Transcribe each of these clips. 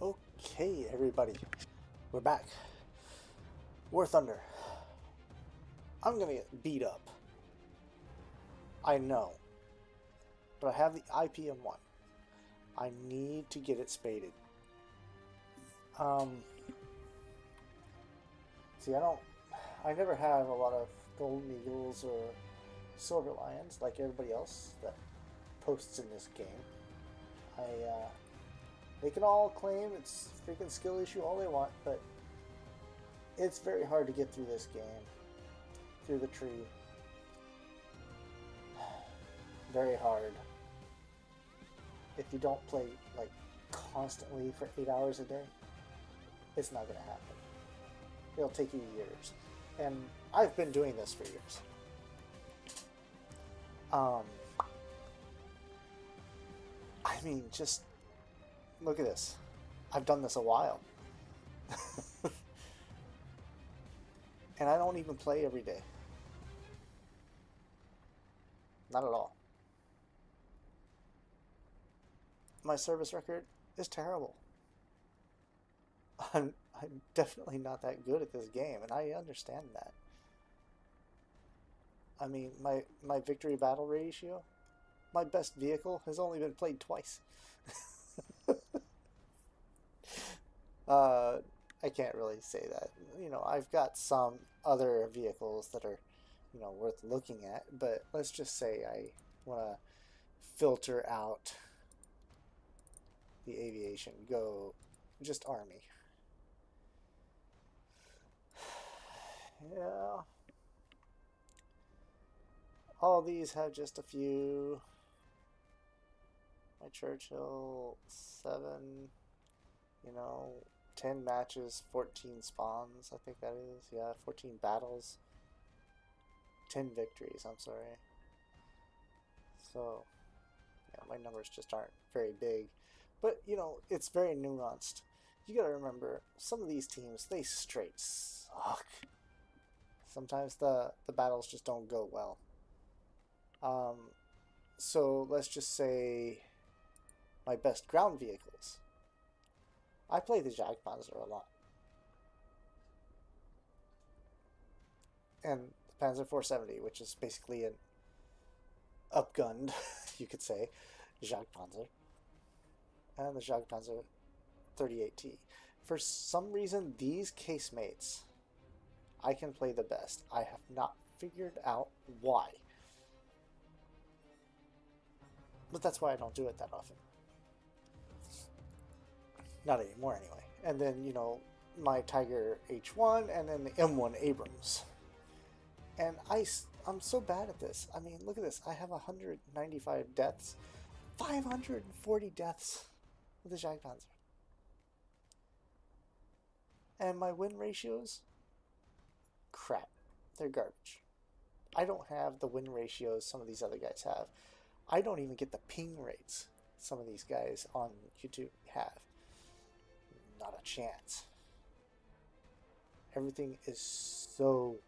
Okay, everybody, we're back. War Thunder. I'm gonna get beat up. I know. But I have the IPM1. I need to get it spaded. See, I never have a lot of golden eagles or silver lions like everybody else that posts in this game. They can all claim it's a freaking skill issue all they want, but it's very hard to get through this game, through the tree. Very hard. If you don't play like constantly for 8 hours a day, it's not going to happen. It'll take you years. And I've been doing this for years. I mean, just look at this. I've done this a while. And I don't even play every day. Not at all. My service record is terrible. I'm definitely not that good at this game, and I understand that. I mean, my victory battle ratio, my best vehicle has only been played twice. I can't really say that. You know, I've got some other vehicles that are, you know, worth looking at, but let's just say I want to filter out the aviation, go just army. Yeah. All these have just a few. My Churchill, 7, you know, 10 matches, 14 spawns, I think that is. Yeah, 14 battles, 10 victories, I'm sorry. So, yeah, my numbers just aren't very big. But, you know, it's very nuanced. You gotta remember, some of these teams, they straight suck. Sometimes the battles just don't go well. So let's just say my best ground vehicles. I play the Jagdpanzer a lot. And the Panzer 470, which is basically an upgunned, you could say, Jagdpanzer. And the Jagdpanzer 38T. For some reason, these casemates I can play the best. I have not figured out why. But that's why I don't do it that often. Not anymore, anyway. And then, you know, my Tiger H1 and then the M1 Abrams. And I'm so bad at this. I mean, look at this. I have 195 deaths. 540 deaths with the Jagdpanzer. And my win ratios? Crap. They're garbage. I don't have the win ratios some of these other guys have. I don't even get the ping rates some of these guys on YouTube have. Not a chance. Everything is so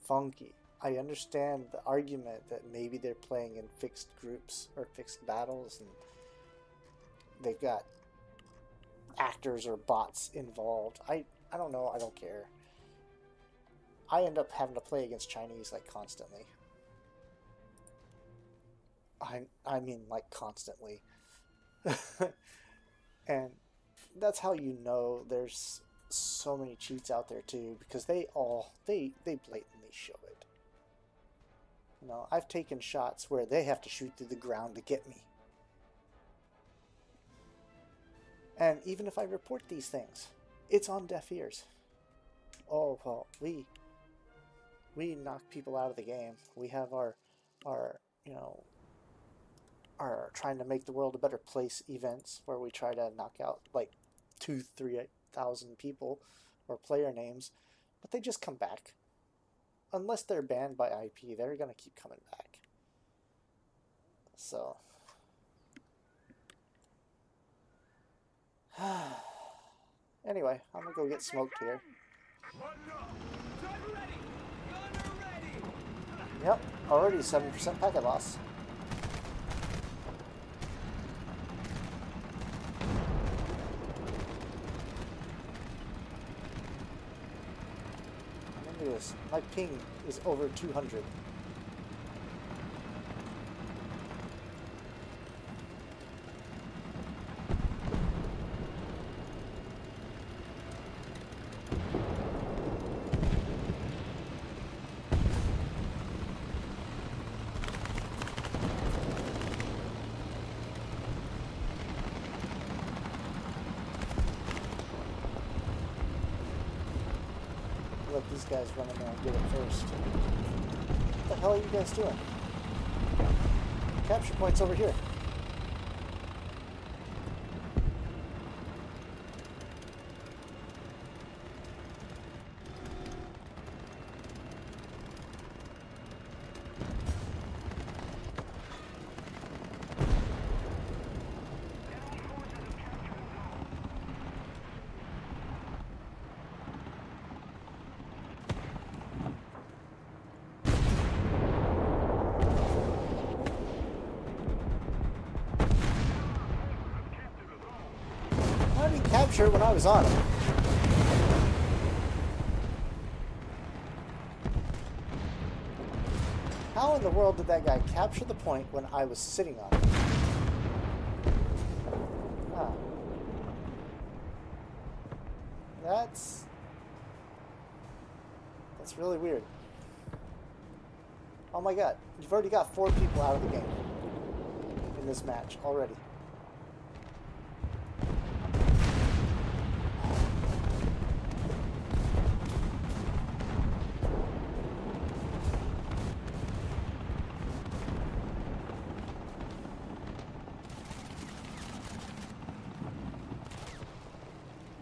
funky. I understand the argument that maybe they're playing in fixed groups or fixed battles and they've got actors or bots involved. I don't know. I don't care. I end up having to play against Chinese like constantly. I mean like constantly. And that's how you know there's so many cheats out there too, because they blatantly show it. You know, I've taken shots where they have to shoot through the ground to get me. And even if I report these things, it's on deaf ears. Oh, well, we knock people out of the game. We have our you know, are trying to make the world a better place events where we try to knock out like 2,000-3,000 people or player names, but they just come back. Unless they're banned by IP, they're gonna keep coming back. So anyway, I'm gonna go get smoked here. Yep, already 7% packet loss. this. My ping is over 200. Let these guys run in there and get it first. What the hell are you guys doing? Capture point's over here. How did he capture it when I was on it? How in the world did that guy capture the point when I was sitting on it? Ah. That's really weird. Oh my god, you've already got 4 people out of the game in this match already.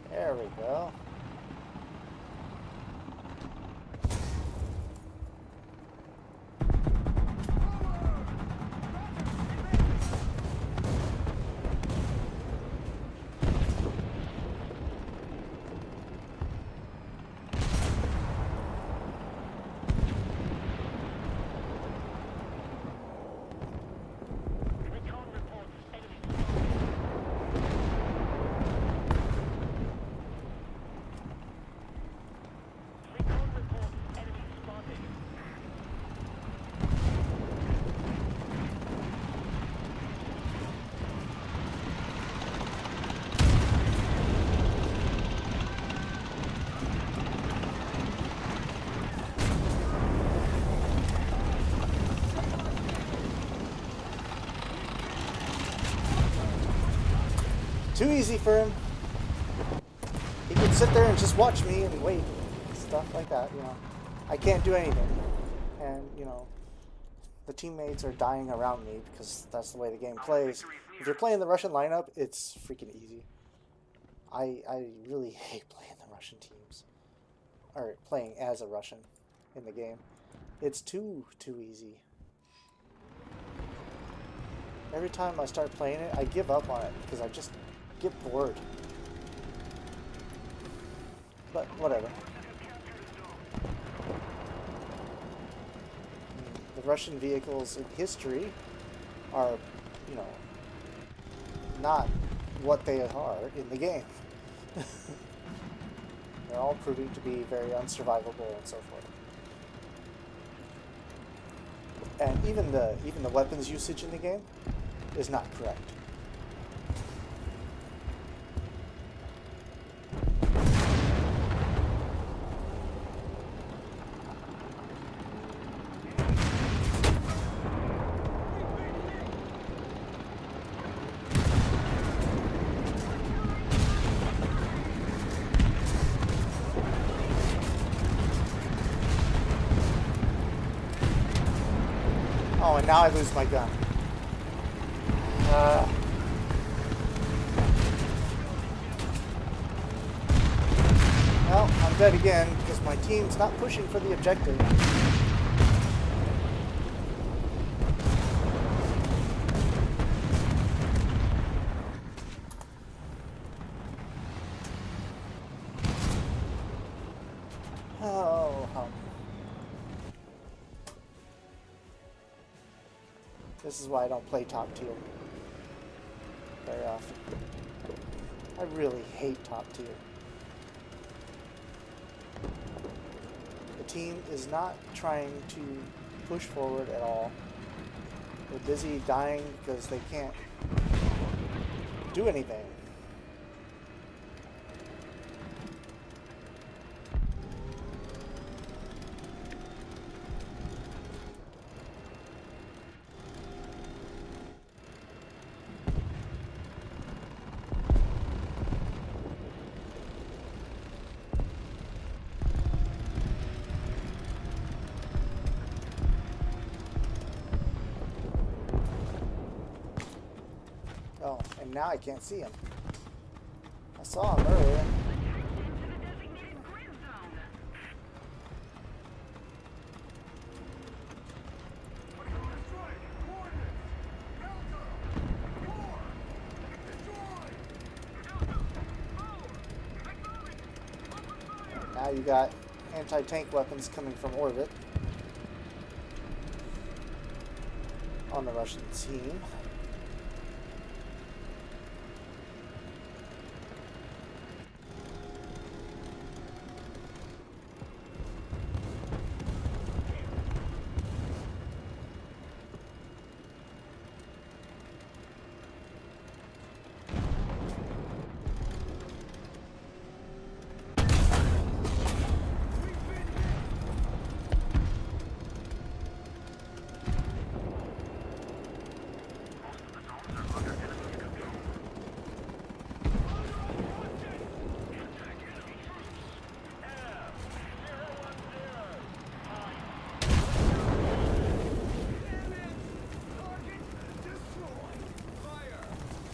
There we go. Too easy for him. He could sit there and just watch me and wait. Stuff like that, you know. I can't do anything. And, you know, the teammates are dying around me because that's the way the game plays. If you're playing the Russian lineup, it's freaking easy. I really hate playing the Russian teams. Or playing as a Russian in the game. It's too easy. Every time I start playing it, I give up on it because I just get bored. But whatever. The Russian vehicles in history are, you know, not what they are in the game. They're all proving to be very unsurvivable and so forth. And even the weapons usage in the game is not correct. Oh, and now I lose my gun. Well, I'm dead again because my team's not pushing for the objective. Oh, this is why I don't play top tier very often. I really hate top tier. The team is not trying to push forward at all. They're busy dying because they can't do anything. Oh, and now I can't see him. I saw him earlier. Now you got anti-tank weapons coming from orbit on the Russian team.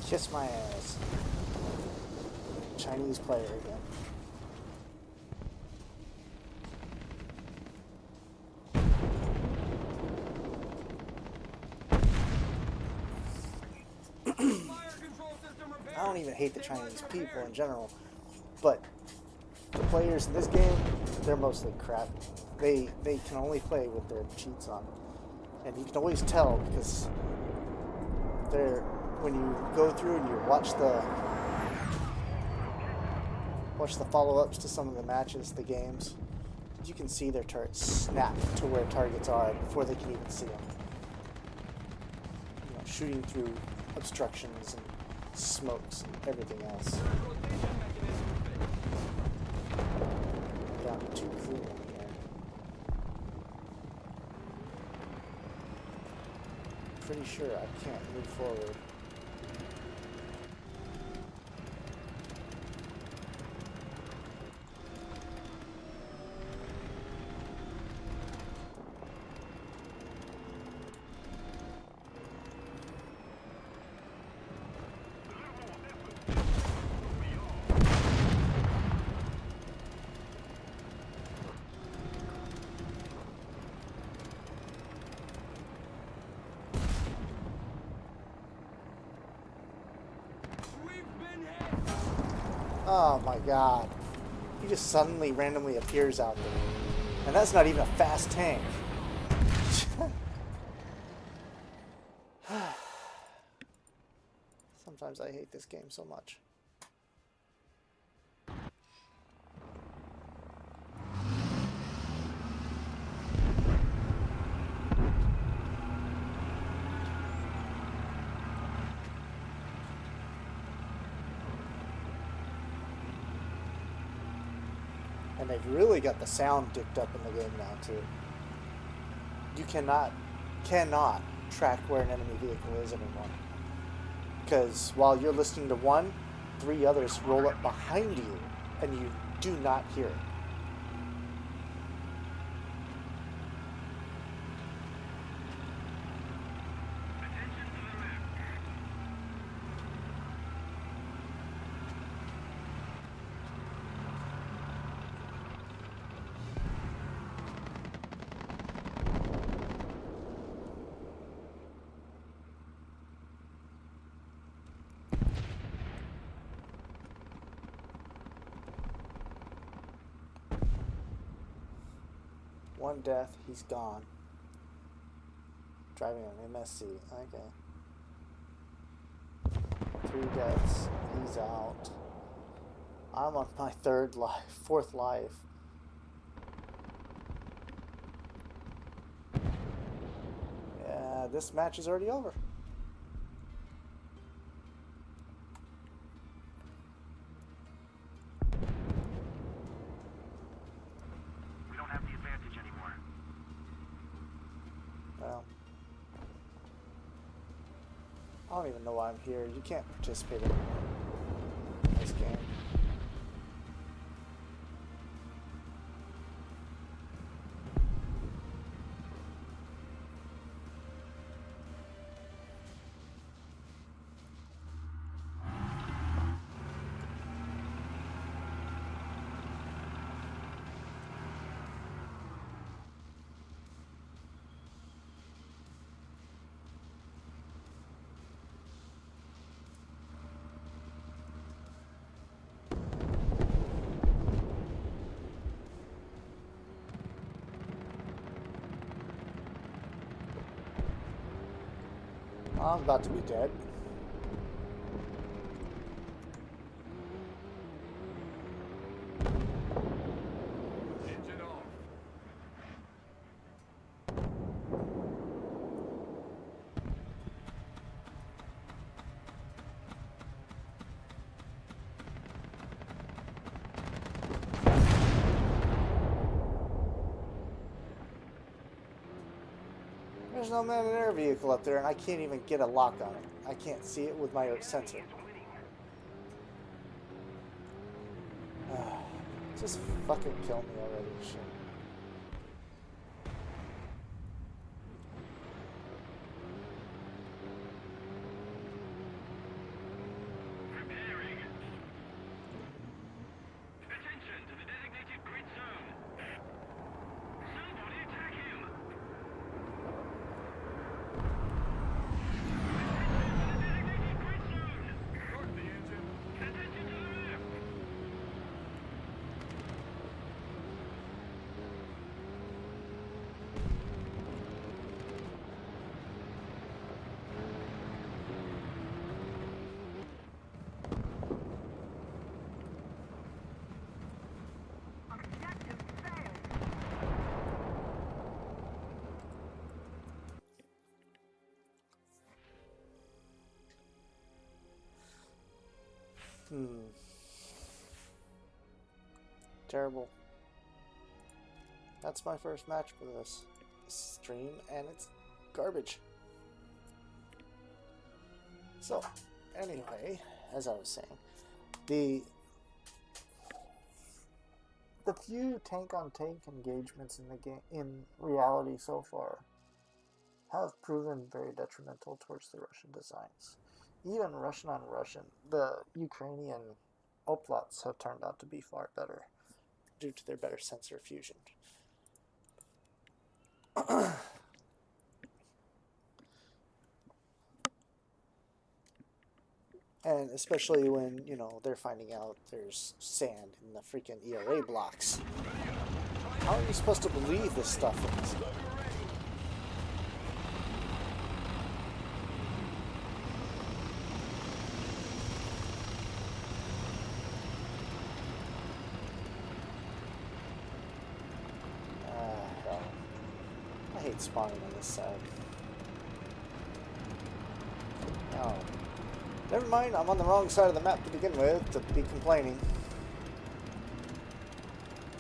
Kiss my ass. Chinese player again. I don't even hate the Chinese people in general, but the players in this game, they're mostly crap. They can only play with their cheats on. And you can always tell because they're, when you go through and you watch the follow-ups to some of the matches, the games, you can see their turrets snap to where targets are before they can even see them. You know, shooting through obstructions and smokes and everything else. Down to 2 crew in here. Pretty sure I can't move forward. Oh my god. He just suddenly randomly appears out there. And that's not even a fast tank. Sometimes I hate this game so much. And they've really got the sound dicked up in the game now too. You cannot track where an enemy vehicle is anymore. Because while you're listening to one, 3 others roll up behind you and you do not hear it. One death, he's gone. Driving an MSC, okay. 3 deaths, he's out. I'm on my 4th life. this match is already over. We don't have the advantage anymore. Well, I don't even know why I'm here. You can't participate in this game. I'm about to be dead. Engine off. There's no man in air vehicle up there, and I can't even get a lock on it. I can't see it with my sensor. Just fucking kill me already, shit. Preparing. Attention to the designated grid zone. Somebody attack him. Start the engine. Attention to the left. Objective failed. Terrible. That's my first match for this stream, and it's garbage. So, anyway, as I was saying, the few tank-on-tank engagements in the game, in reality so far, have proven very detrimental towards the Russian designs. Even Russian on Russian, the Ukrainian oplots have turned out to be far better due to their better sensor fusion. And especially when, you know, they're finding out there's sand in the freaking ERA blocks. How are you supposed to believe this stuff in this game? Hell. I hate spawning on this side. Oh. Never mind, I'm on the wrong side of the map to begin with, to be complaining.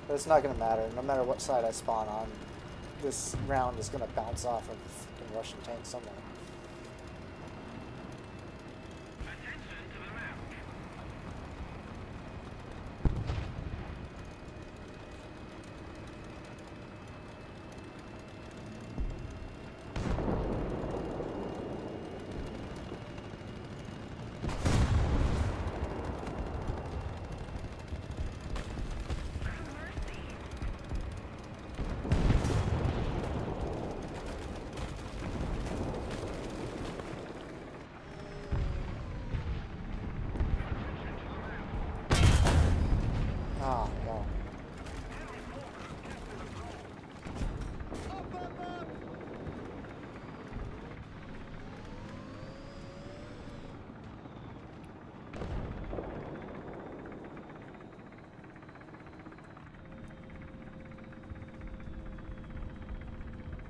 But it's not going to matter. No matter what side I spawn on, this round is going to bounce off of the freaking Russian tank somewhere. Attention to the map. Ah, no.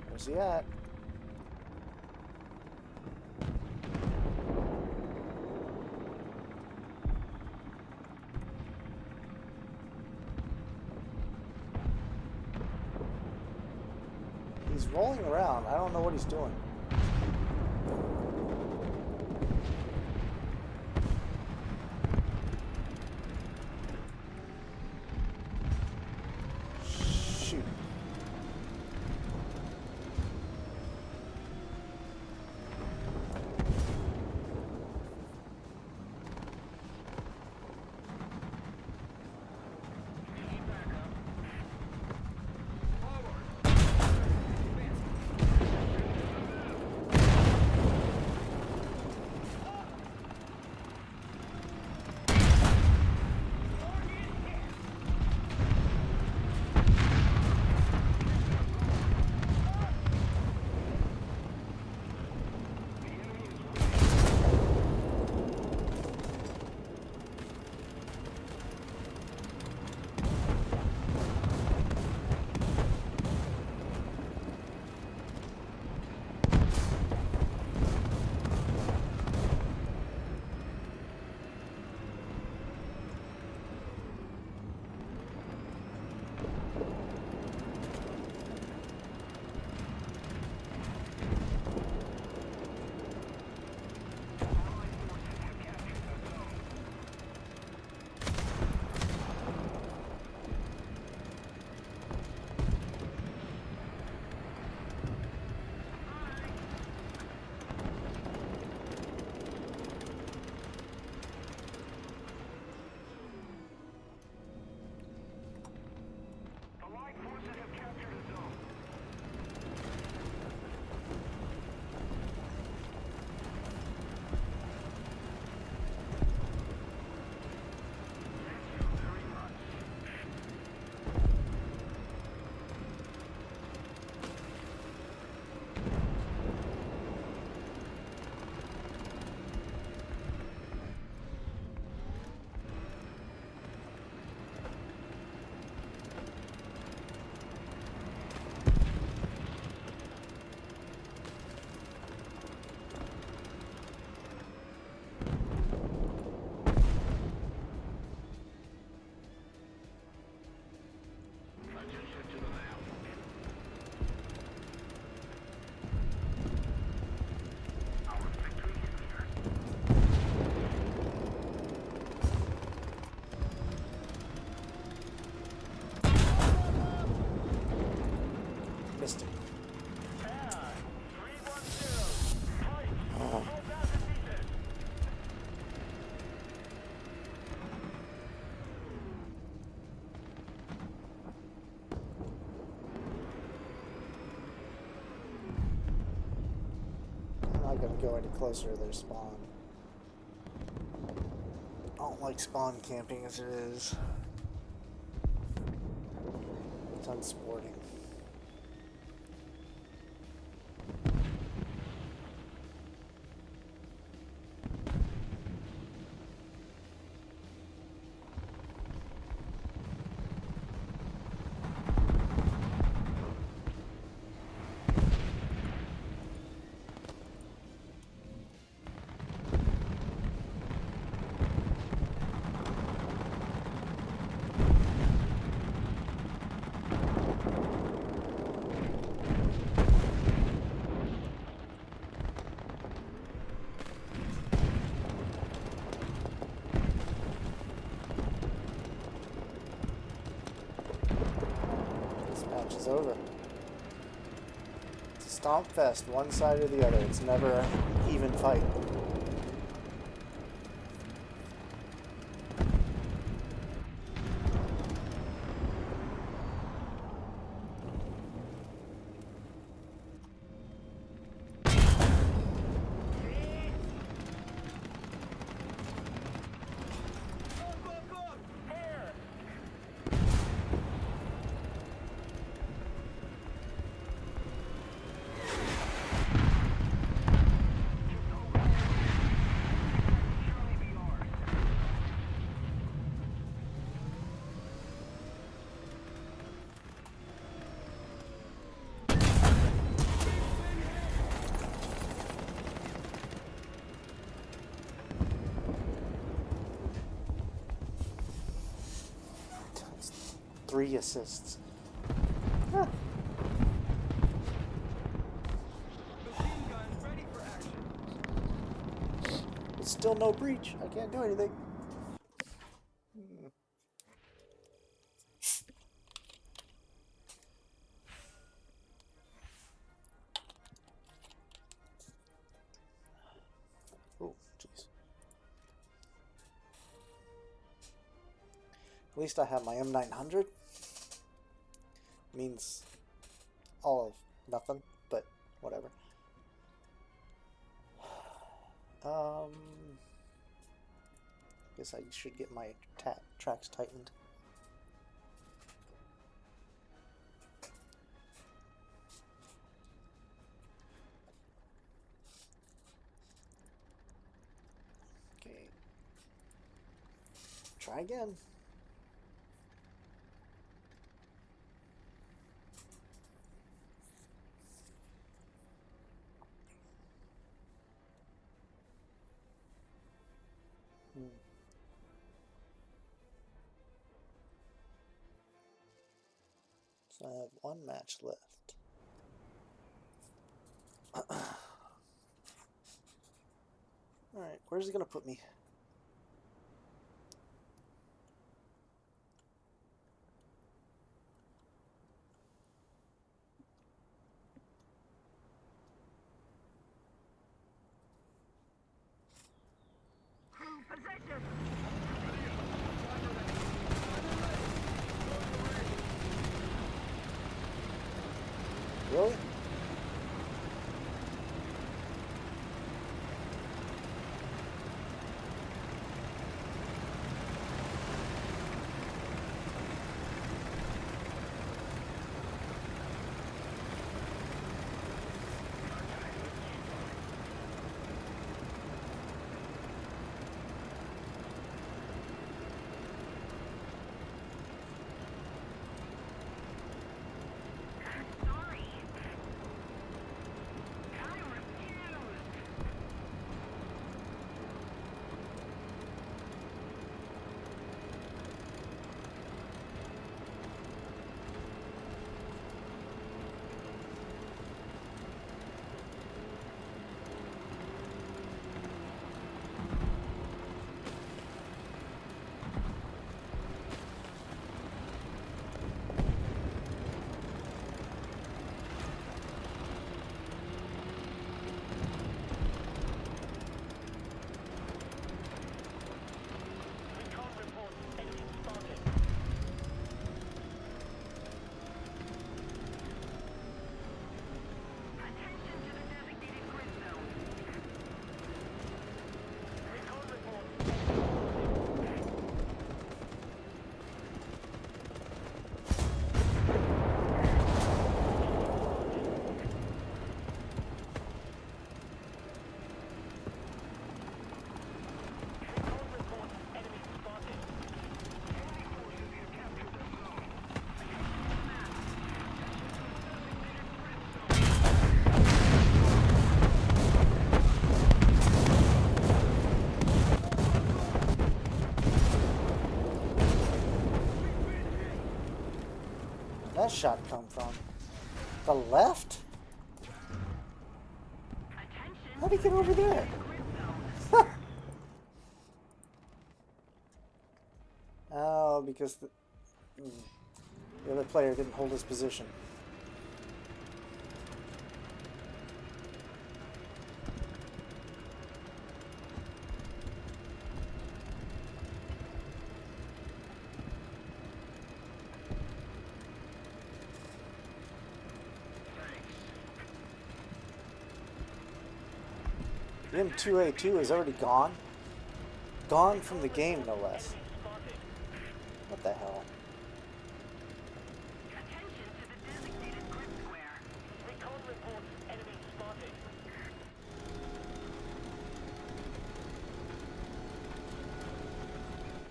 Where's he at? rolling around. I don't know what he's doing. Shoot. Missed it. Oh. I'm not going to go any closer to their spawn. I don't like spawn camping as it is. It's unsporting. Is over. It's a stomp fest, one side or the other. It's never an even fight. Three assists. Huh. Still no breach. I can't do anything. Oh, jeez. At least I have my M900. Means all of nothing, but whatever. Guess I should get my tracks tightened. Okay. Try again. So I have one match left. Alright, where's he gonna put me? Possession! Really? Sorry. I refuse. Recon report. Enemy spotted. Attention to the designated grid zone. Recon report. Recon report. Enemy spotted. Enemy forces have captured the zone. That shot come from? The left? Attention. How'd he get over there? Grid zone. Oh, because the other player didn't hold his position. The M2A2 is already gone. Gone from the game, no less. What the hell? Attention to the designated grid square. Recon reports enemy spotted.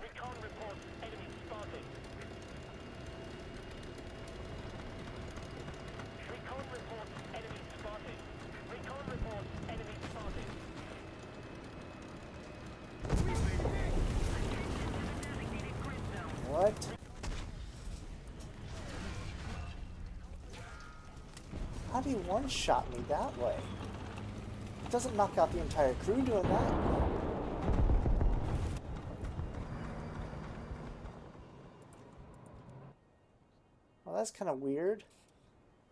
Recon reports enemy spotted. Recon reports enemy spotted. Recon reports enemy spotted. Attention to the designated grid zone. What? How do you one-shot me that way? It doesn't knock out the entire crew doing that. that's kind of weird.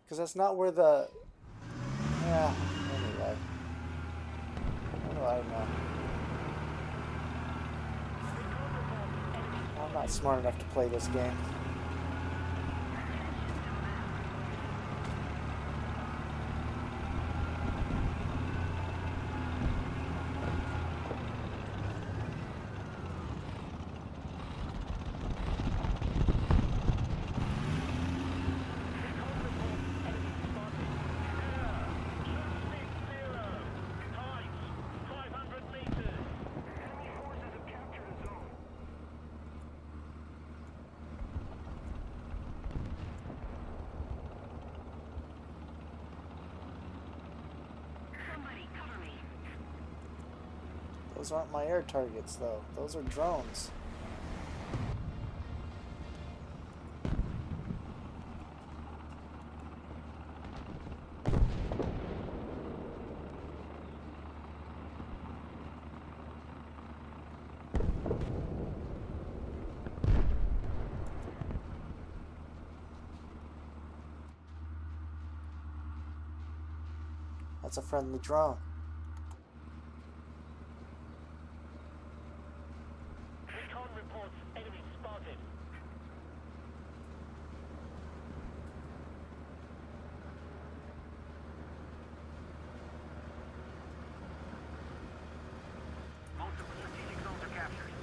Because that's not where the... Yeah, anyway. What do I know? I'm not smart enough to play this game. Those aren't my air targets, though. Those are drones. That's a friendly drone. Recon reports enemy spotted. Most of the strategic zones are captured.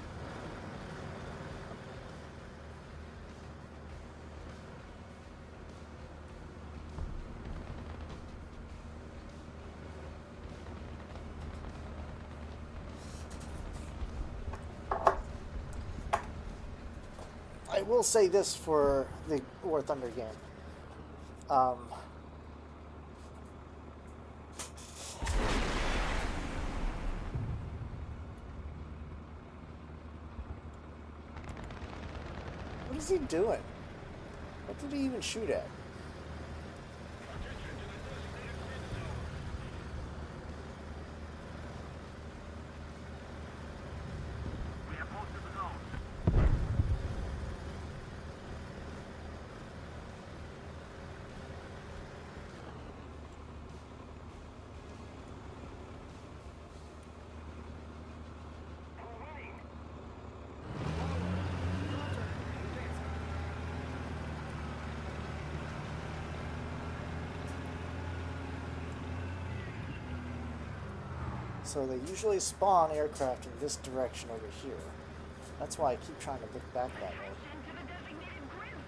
I will say this for the War Thunder game. What is he doing? What did he even shoot at? We have most of the zone. So they usually spawn aircraft in this direction over here. That's why I keep trying to look back that way. Into the designated grid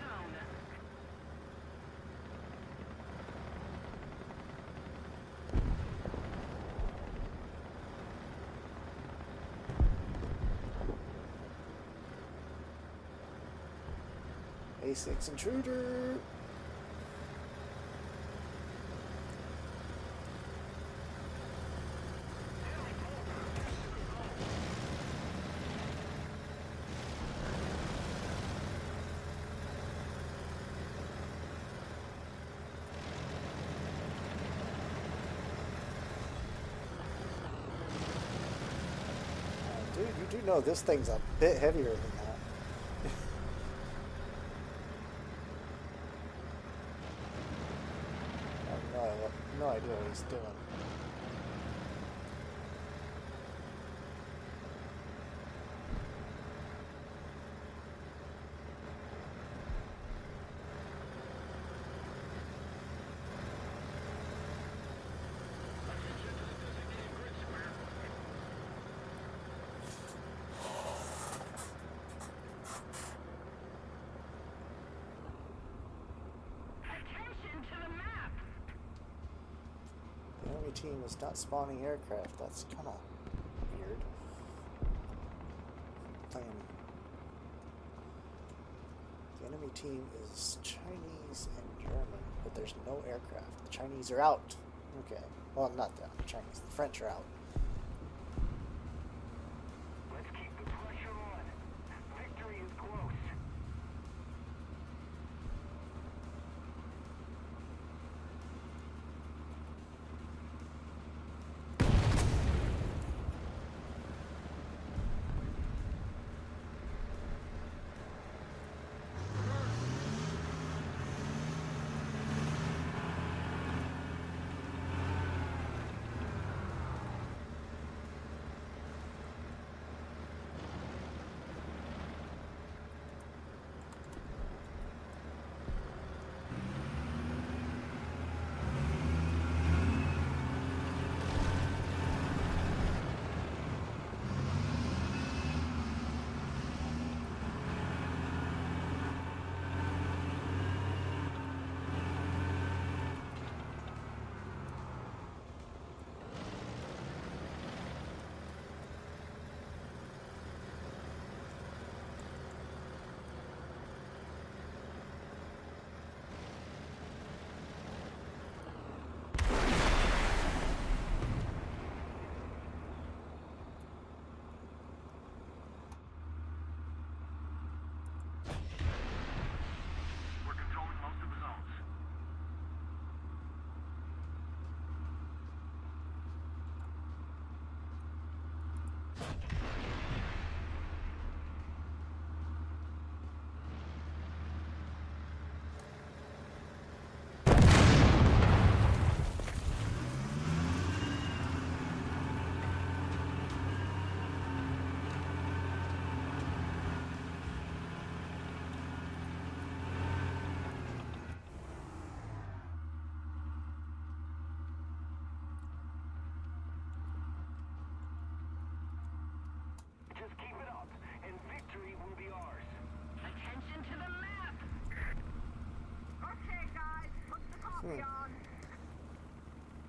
zone. A6 intruder. Dude, you do know this thing's a bit heavier than that. I have no idea what he's doing. Attention to the map. The enemy team is not spawning aircraft. That's kind of weird. The enemy team is Chinese and German, but there's no aircraft. The Chinese are out. Okay. Well, not the Chinese. The French are out. Let's keep the pressure on. Victory is close.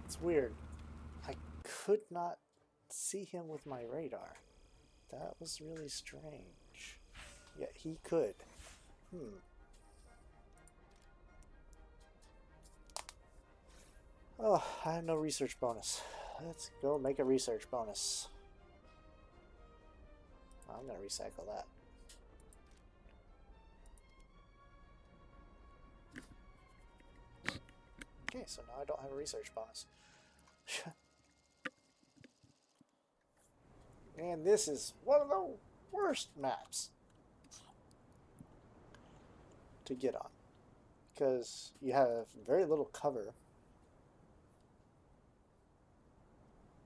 It's weird. I could not see him with my radar. That was really strange. Yet he could. Oh, I have no research bonus. Let's go make a research bonus. I'm going to recycle that. Okay, so now I don't have a research bonus. And this is one of the worst maps to get on, because you have very little cover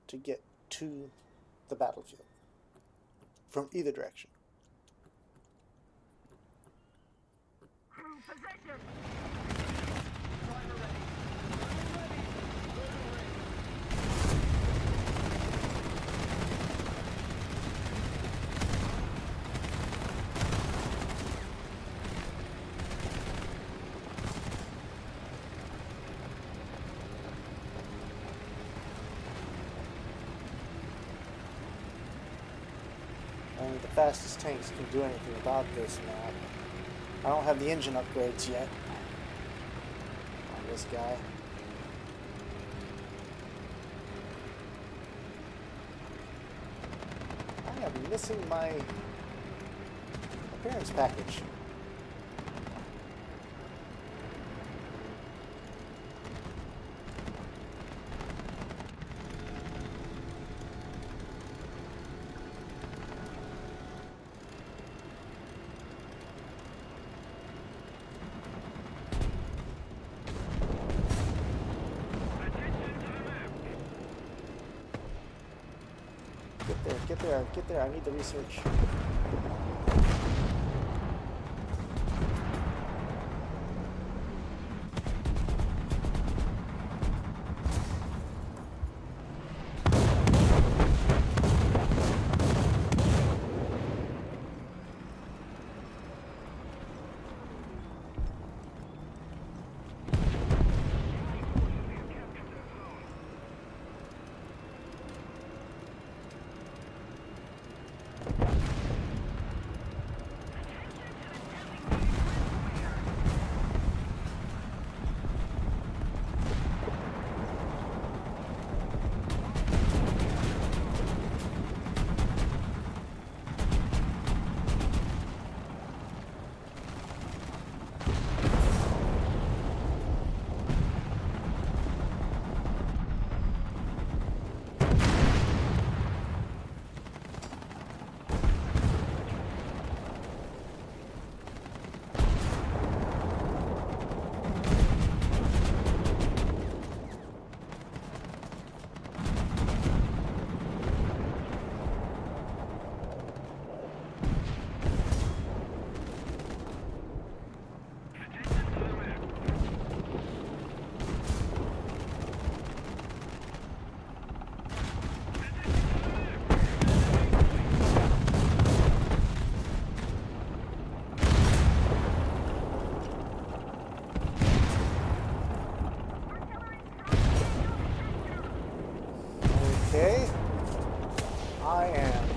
to get to the battlefield from either direction. Position. Only the fastest tanks can do anything about this map. I don't have the engine upgrades yet on this guy. I am missing my appearance package. Get there, I need the research. Okay, I am.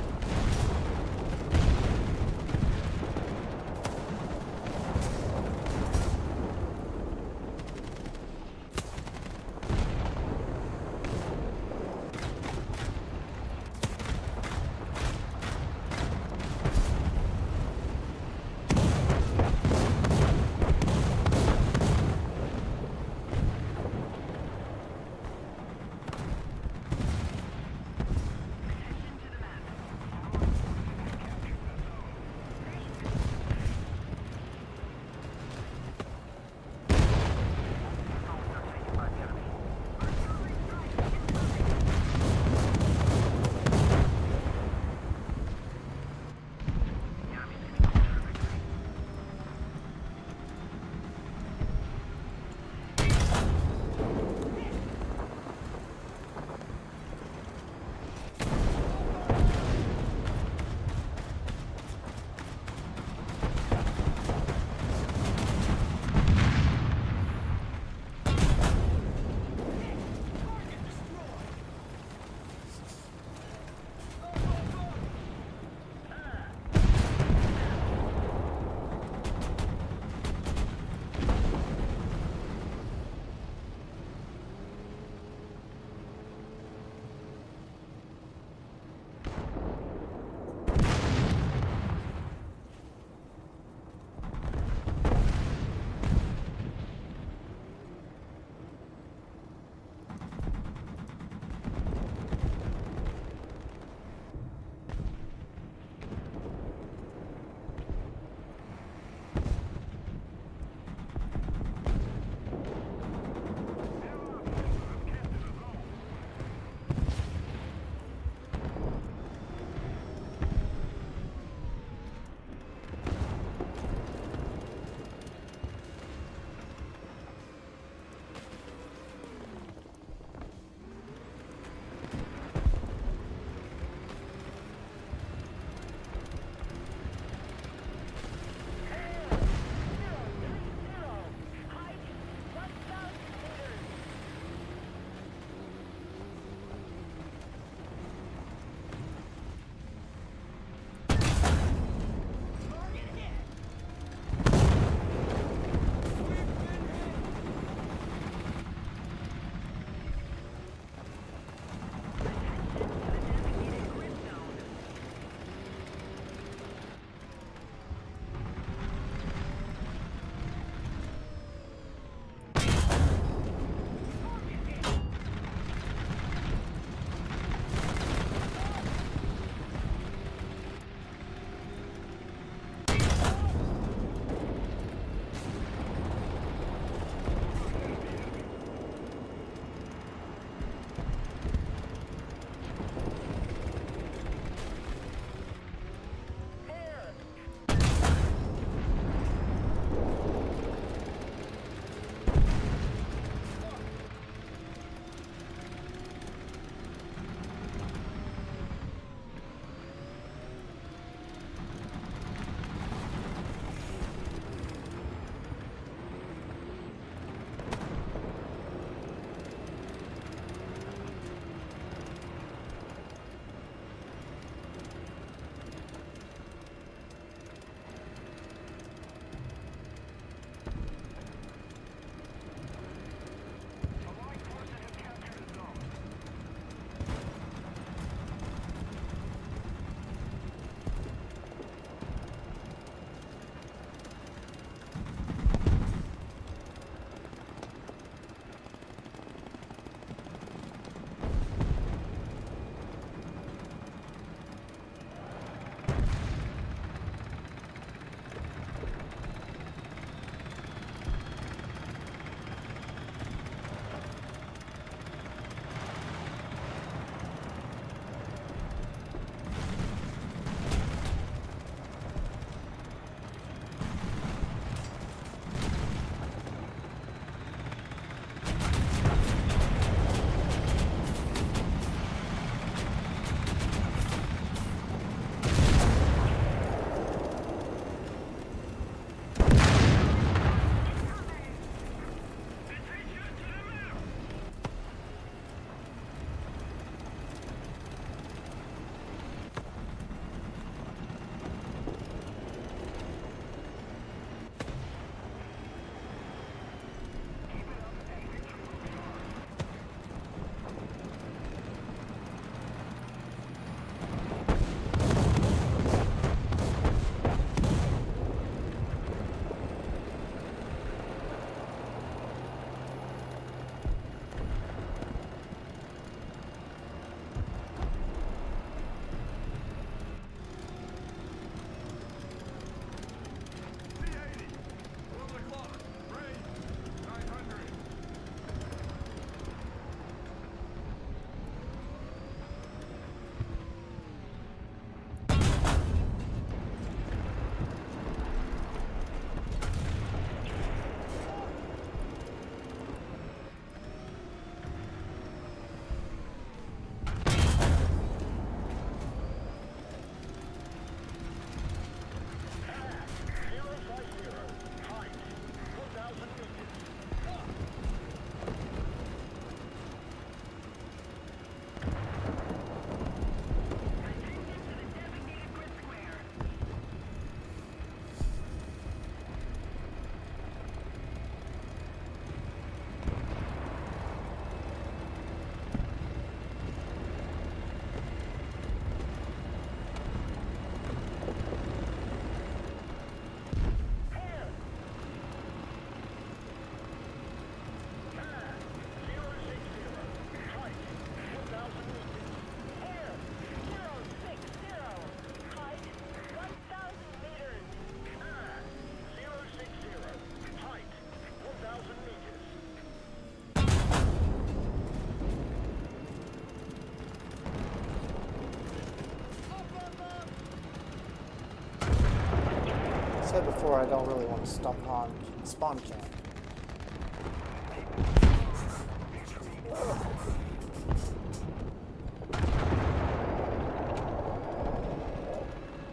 said before, I don't really want to stump on spawn camp.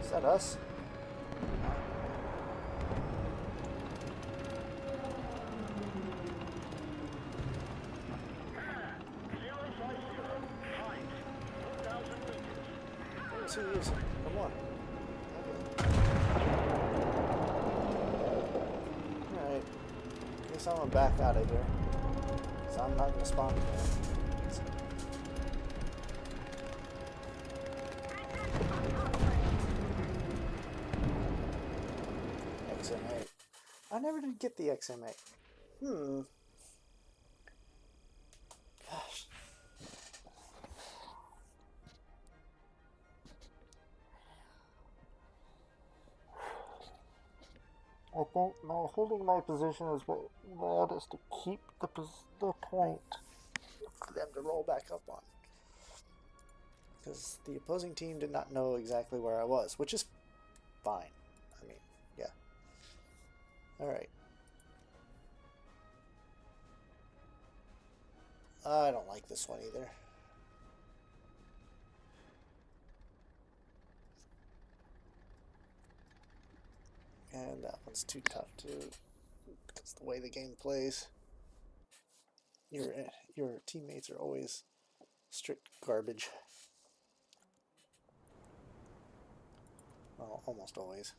Is that us? What's he using? Come on. Alright. Guess I'm gonna back out of here. So I'm not gonna spawn again. XM8. I never did get the XM8. Gosh. I think holding my position is what allowed us to keep the point for them to roll back up on. Because the opposing team did not know exactly where I was, which is fine. I mean, yeah. Alright. I don't like this one either. And that one's too tough too, because the way the game plays, your teammates are always strict garbage. Well, almost always.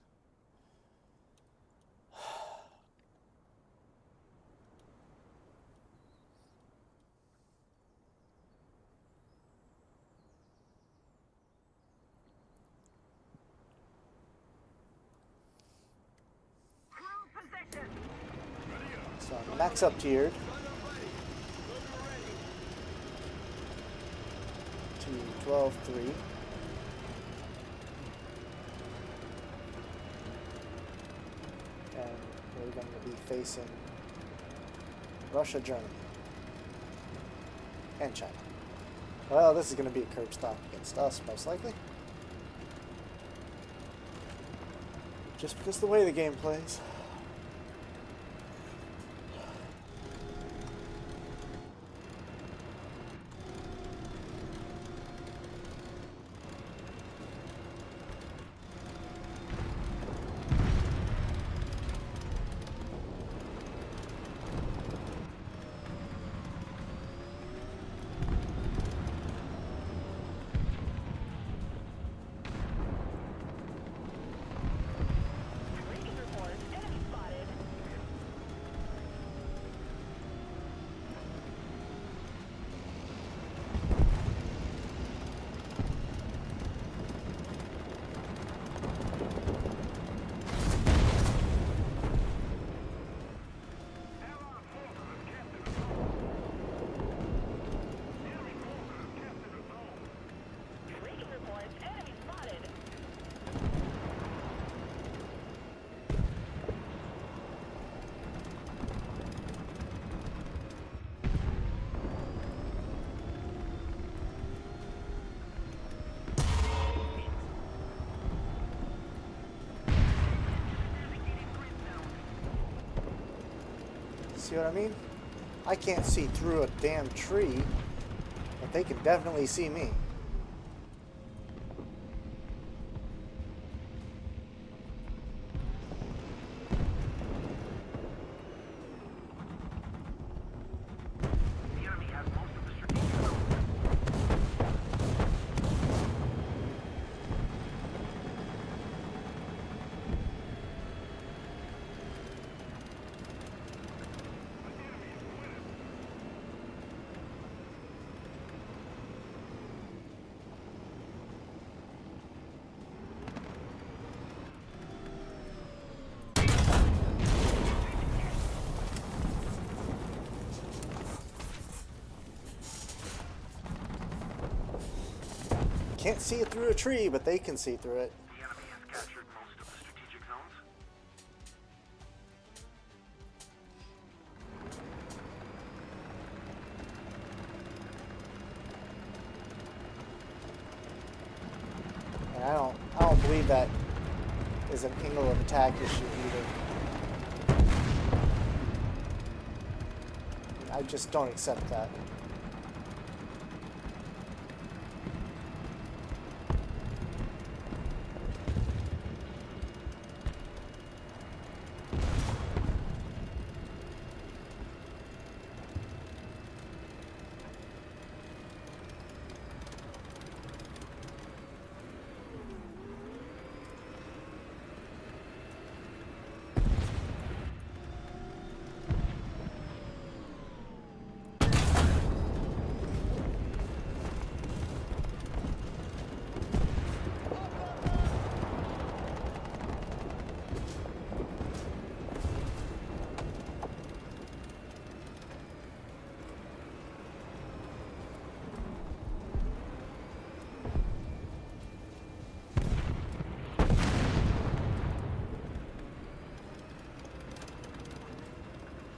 So I'm max up tiered to 12-3. And we're going to be facing Russia, Germany, and China. Well, this is going to be a curb stop against us, most likely. Just because of the way the game plays. See what I mean? I can't see through a damn tree, but they can definitely see me. Can't see it through a tree, but they can see through it. The enemy has captured most of the strategic zones. And I don't believe that is an angle of attack issue either. I just don't accept that.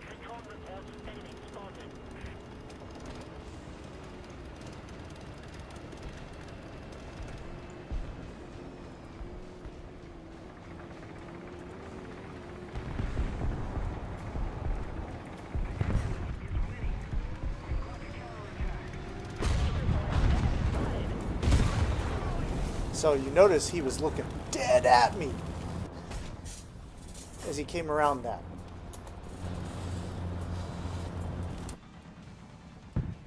Recon reports enemy spotted. So you notice he was looking dead at me as he came around that.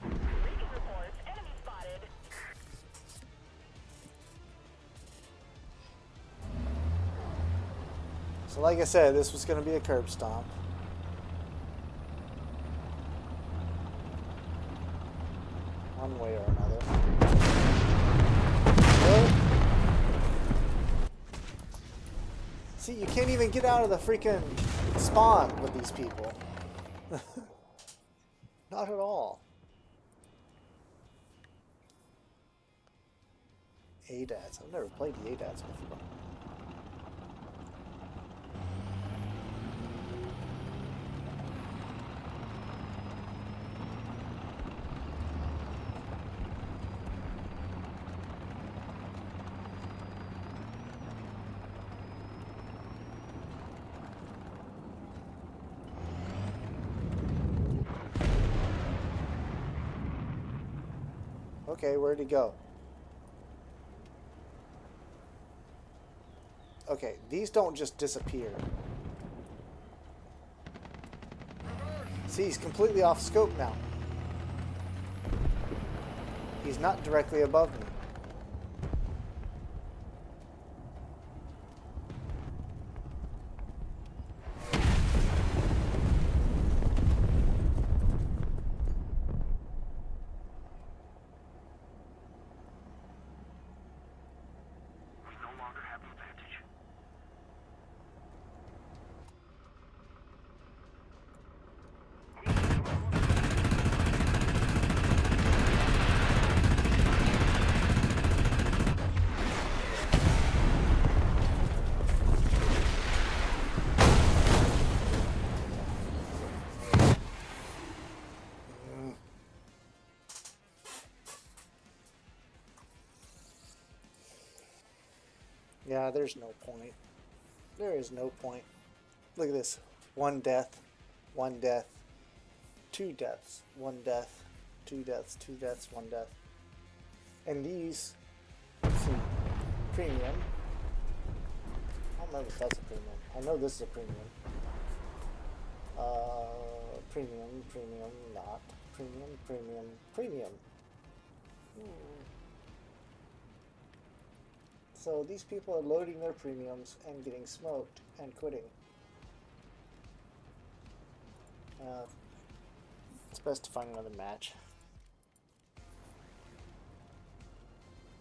Recon reports enemy spotted. So like I said, this was going to be a curb stomp. One way or another. Well, see, you can't even get out of the freaking spawn with these people. Not at all. ADATs. I've never played the ADATs before. Okay, where'd he go? Okay, these don't just disappear. See, he's completely off scope now. He's not directly above me. Yeah, there's no point. There is no point. Look at this. One death, one death, two deaths, one death, two deaths, two deaths, one death. And these, let's see, premium. I don't remember if that's a premium. I know this is a premium. Premium, premium, not. Premium, premium, premium. So these people are loading their premiums and getting smoked and quitting. It's best to find another match.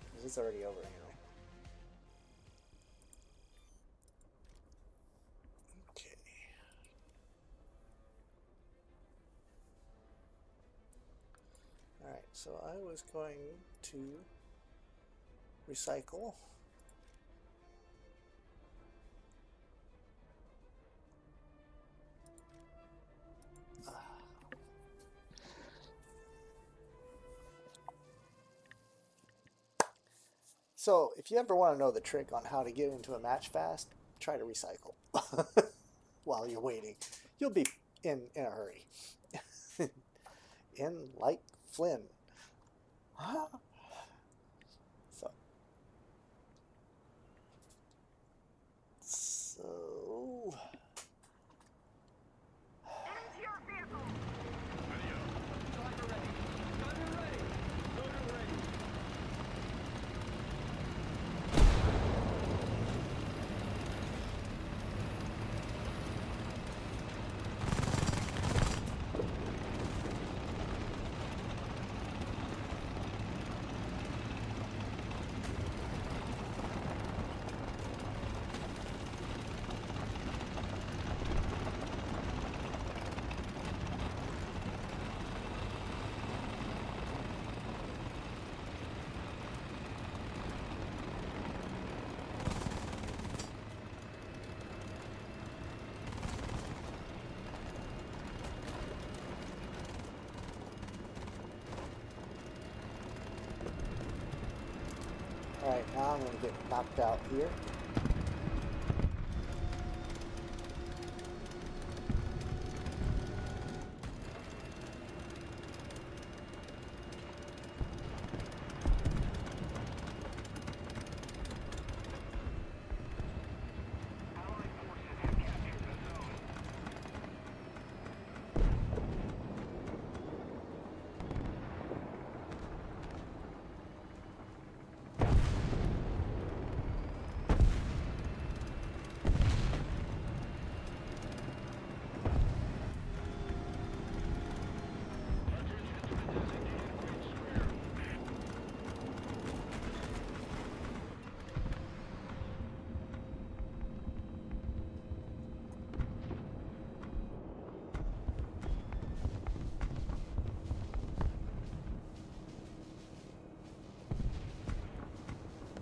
Because it's already over anyway. Okay. Alright, so I was going to recycle. So, if you ever want to know the trick on how to get into a match fast, try to recycle while you're waiting. You'll be in a hurry. In like Flynn. So. Into your vehicle! Driver ready. Gunner ready. Loader ready. Alright, now I'm going to get knocked out here.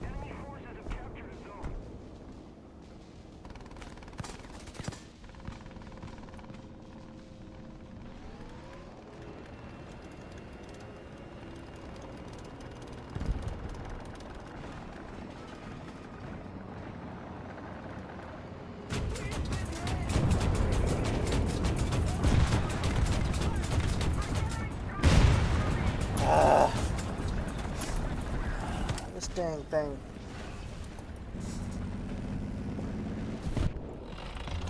Allied forces have captured the zone. Enemy forces have captured a zone. This dang thing.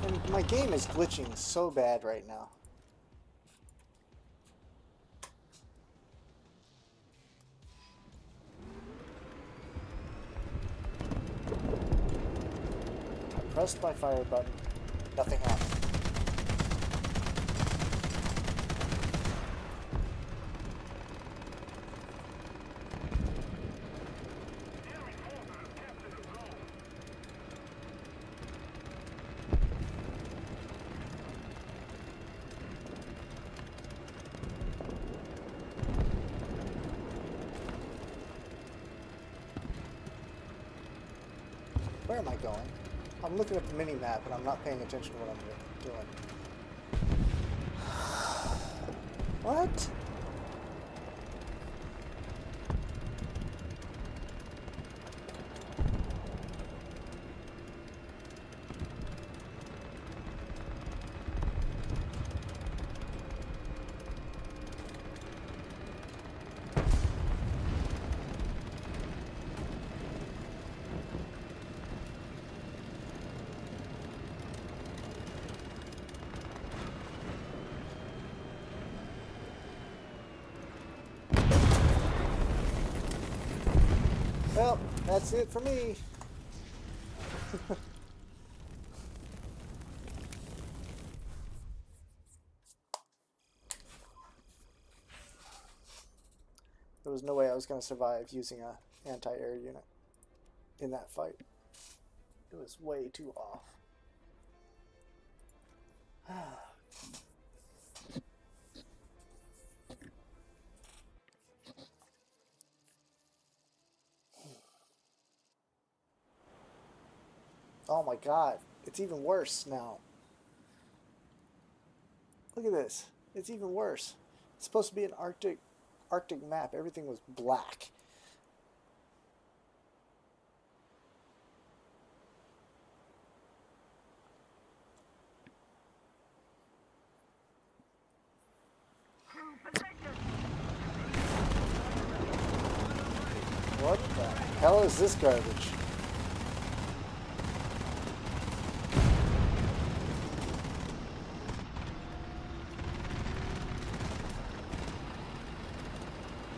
And my game is glitching so bad right now. I pressed my fire button. Nothing happened. Enemy forces have captured a zone. Where am I going? I'm looking at the mini map and I'm not paying attention to what I'm doing. What? Well, that's it for me. There was no way I was going to survive using a anti-air unit in that fight. It was way too off. Oh my god, it's even worse now. Look at this. It's even worse. It's supposed to be an Arctic map. Everything was black. What the hell is this garbage?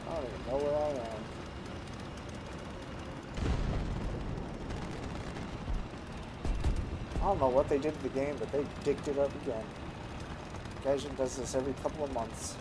I don't even know where I am. I don't know what they did to the game, but they dicked it up again. Gaijin does this every couple of months.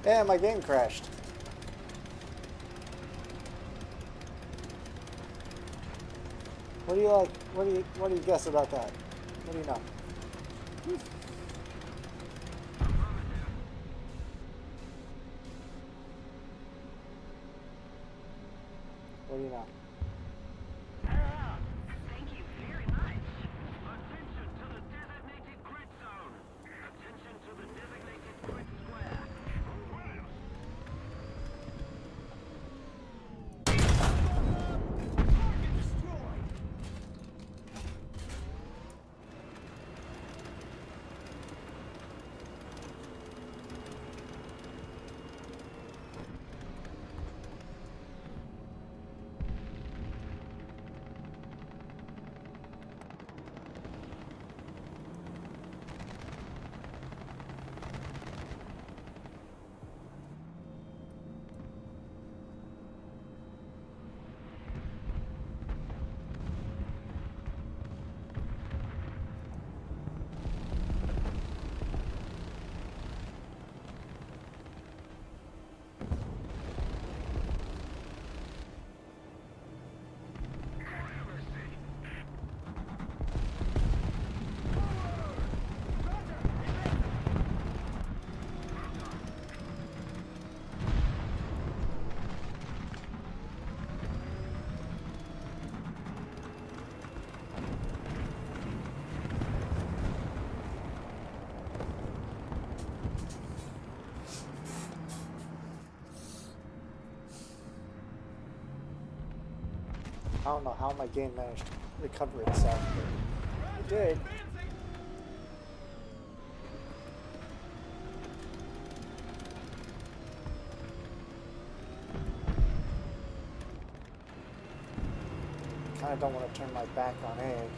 Yeah, my game crashed. What do you like? What do you guess about that? What do you know? What do you know? Thank you very much. Attention to the designated grid zone. Attention to the designated grid square. Target destroyed. I don't know how my game managed to recover itself, but it did. Kinda don't want to turn my back on Egg.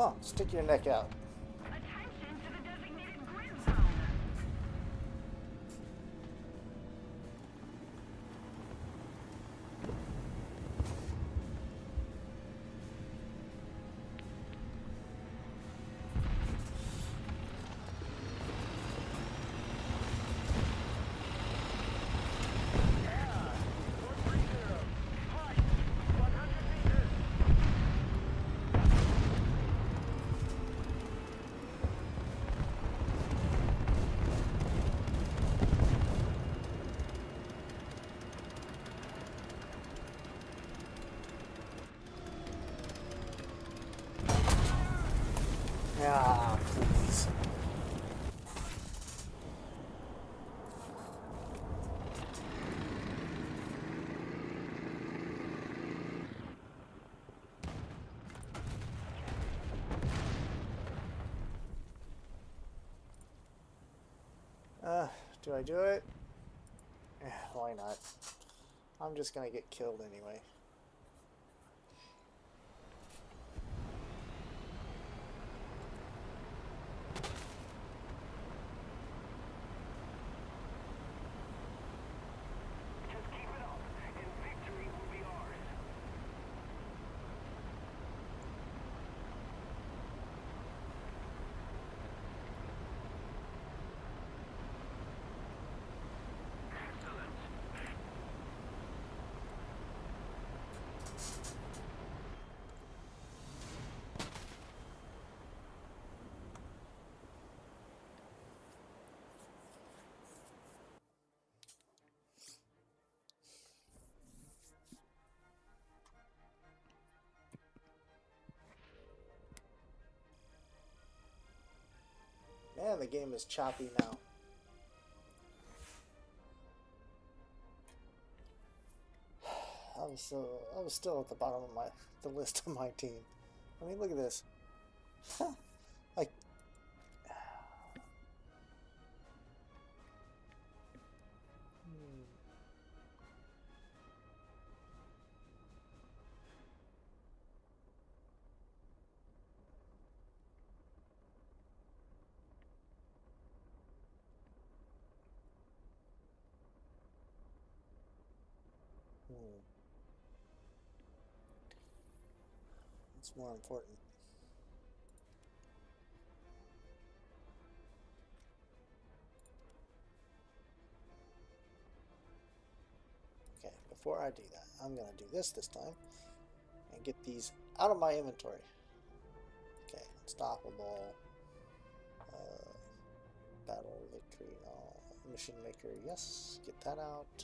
on, stick your neck out. Attention to the designated grid zone. Ah, please. Do I do it? Why not? I'm just gonna get killed anyway. Just keep it up, and victory will be ours. Excellent. Man, the game is choppy now. I was still at the bottom of the list of my team. I mean, look at this. Like, it's more important. Okay, before I do that, I'm going to do this time and get these out of my inventory. Okay, unstoppable. Battle victory. Mission maker, yes. Get that out.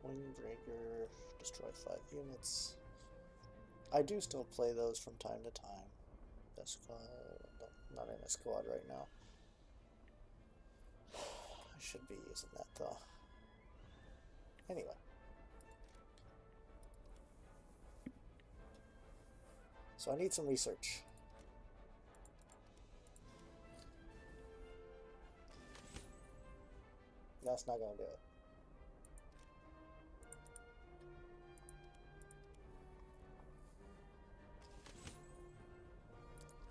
Windbreaker. Destroy 5 units. I do still play those from time to time. The squad. Not in a squad right now. I should be using that though. Anyway. So I need some research. That's not going to do it.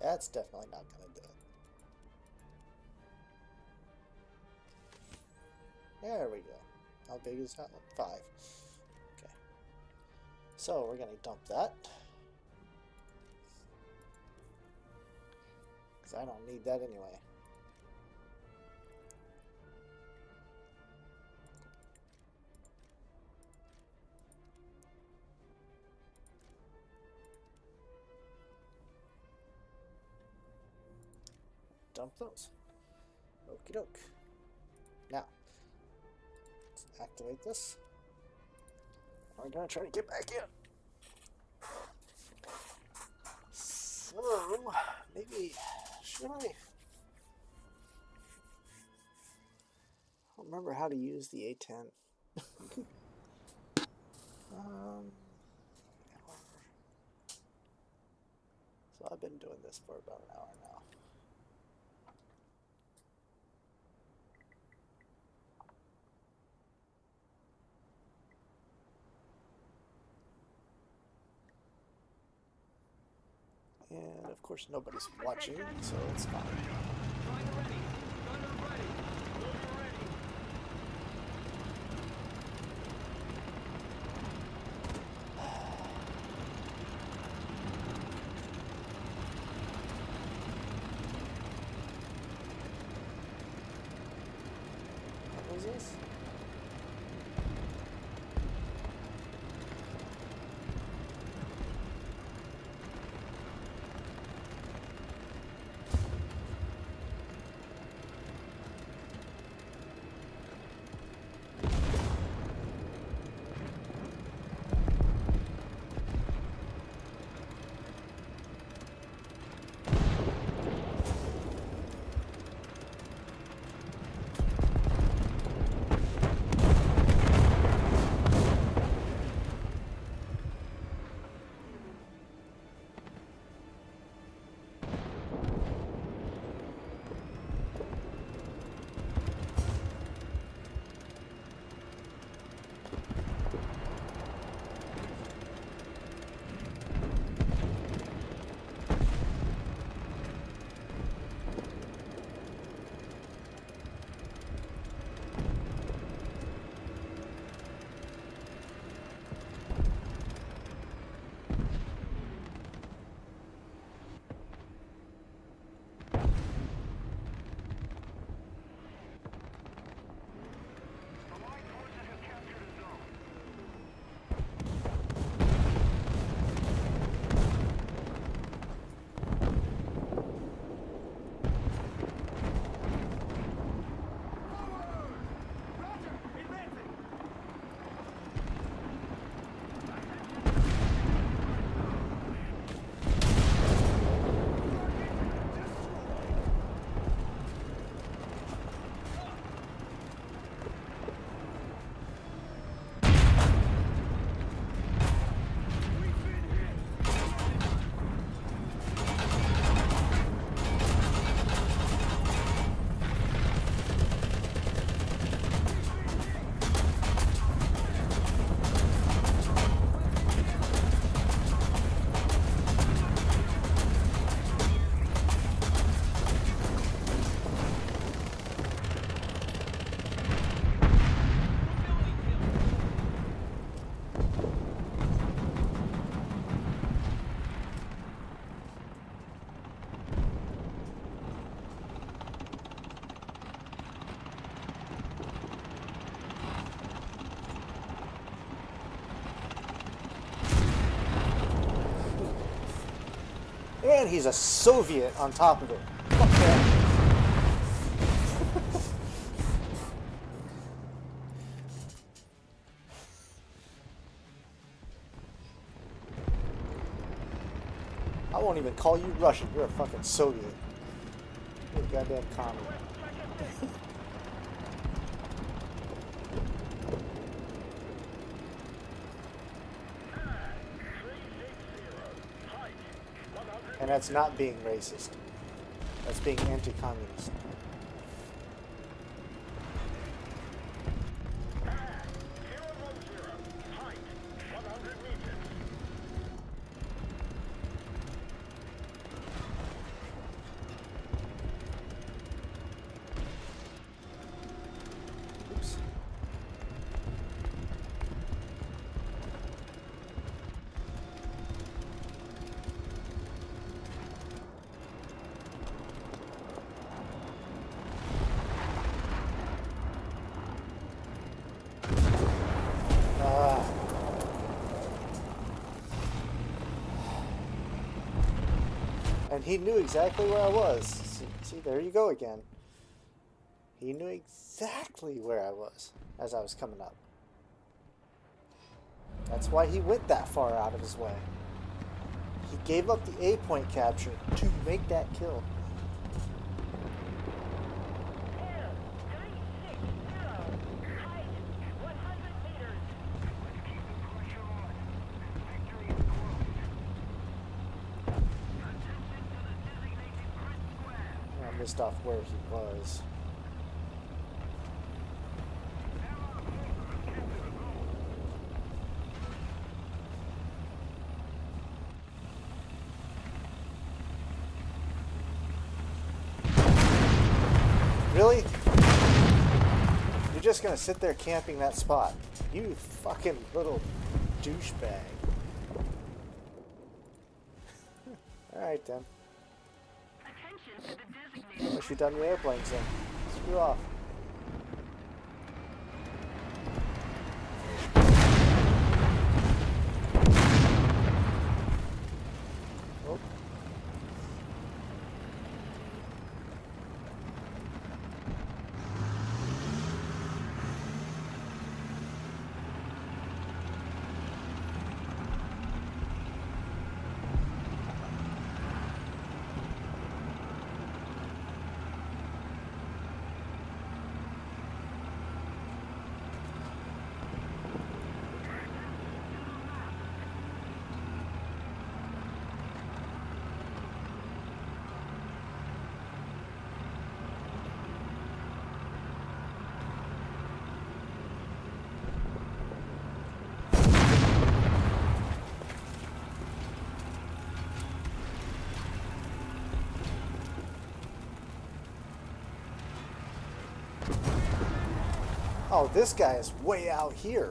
That's definitely not going to do it. There we go. How big is that one? 5. Okay. So we're going to dump that. Because I don't need that anyway. Dump those. Okie doke. Now, let's activate this. We're gonna try to get back in. So, maybe, should I? I don't remember how to use the A10. So I've been doing this for about an hour now. And of course nobody's watching, so it's fine. Striker ready. Gunner ready. Loader ready. What was this? And he's a Soviet on top of it. Fuck that. I won't even call you Russian. You're a fucking Soviet. You're a goddamn commie. And that's not being racist. That's being anti-communist. Oops. And he knew exactly where I was. See, there you go again. He knew exactly where I was as I was coming up. That's why he went that far out of his way. He gave up the A point capture to make that kill. Missed off where he was. Really? You're just gonna sit there camping that spot. You fucking little douchebag. Alright then. Attention to the designated Unless you've done your airplanes then. Screw off. Oh. Oh, this guy is way out here.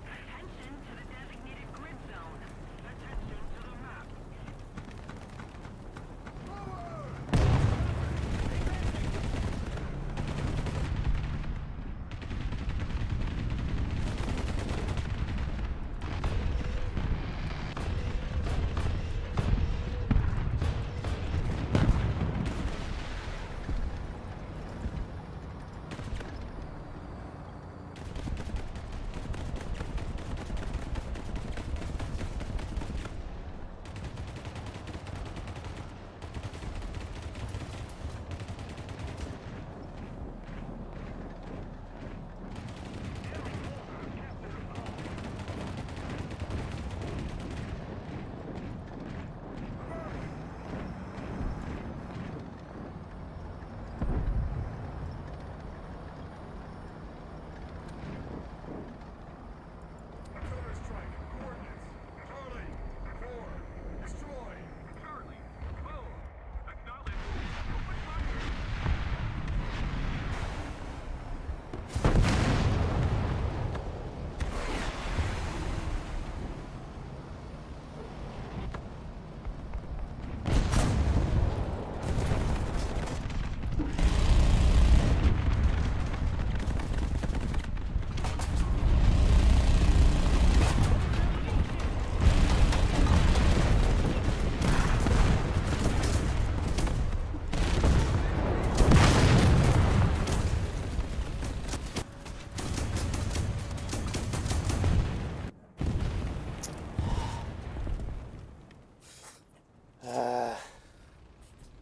Attention to the designated grid zone. Attention to the map.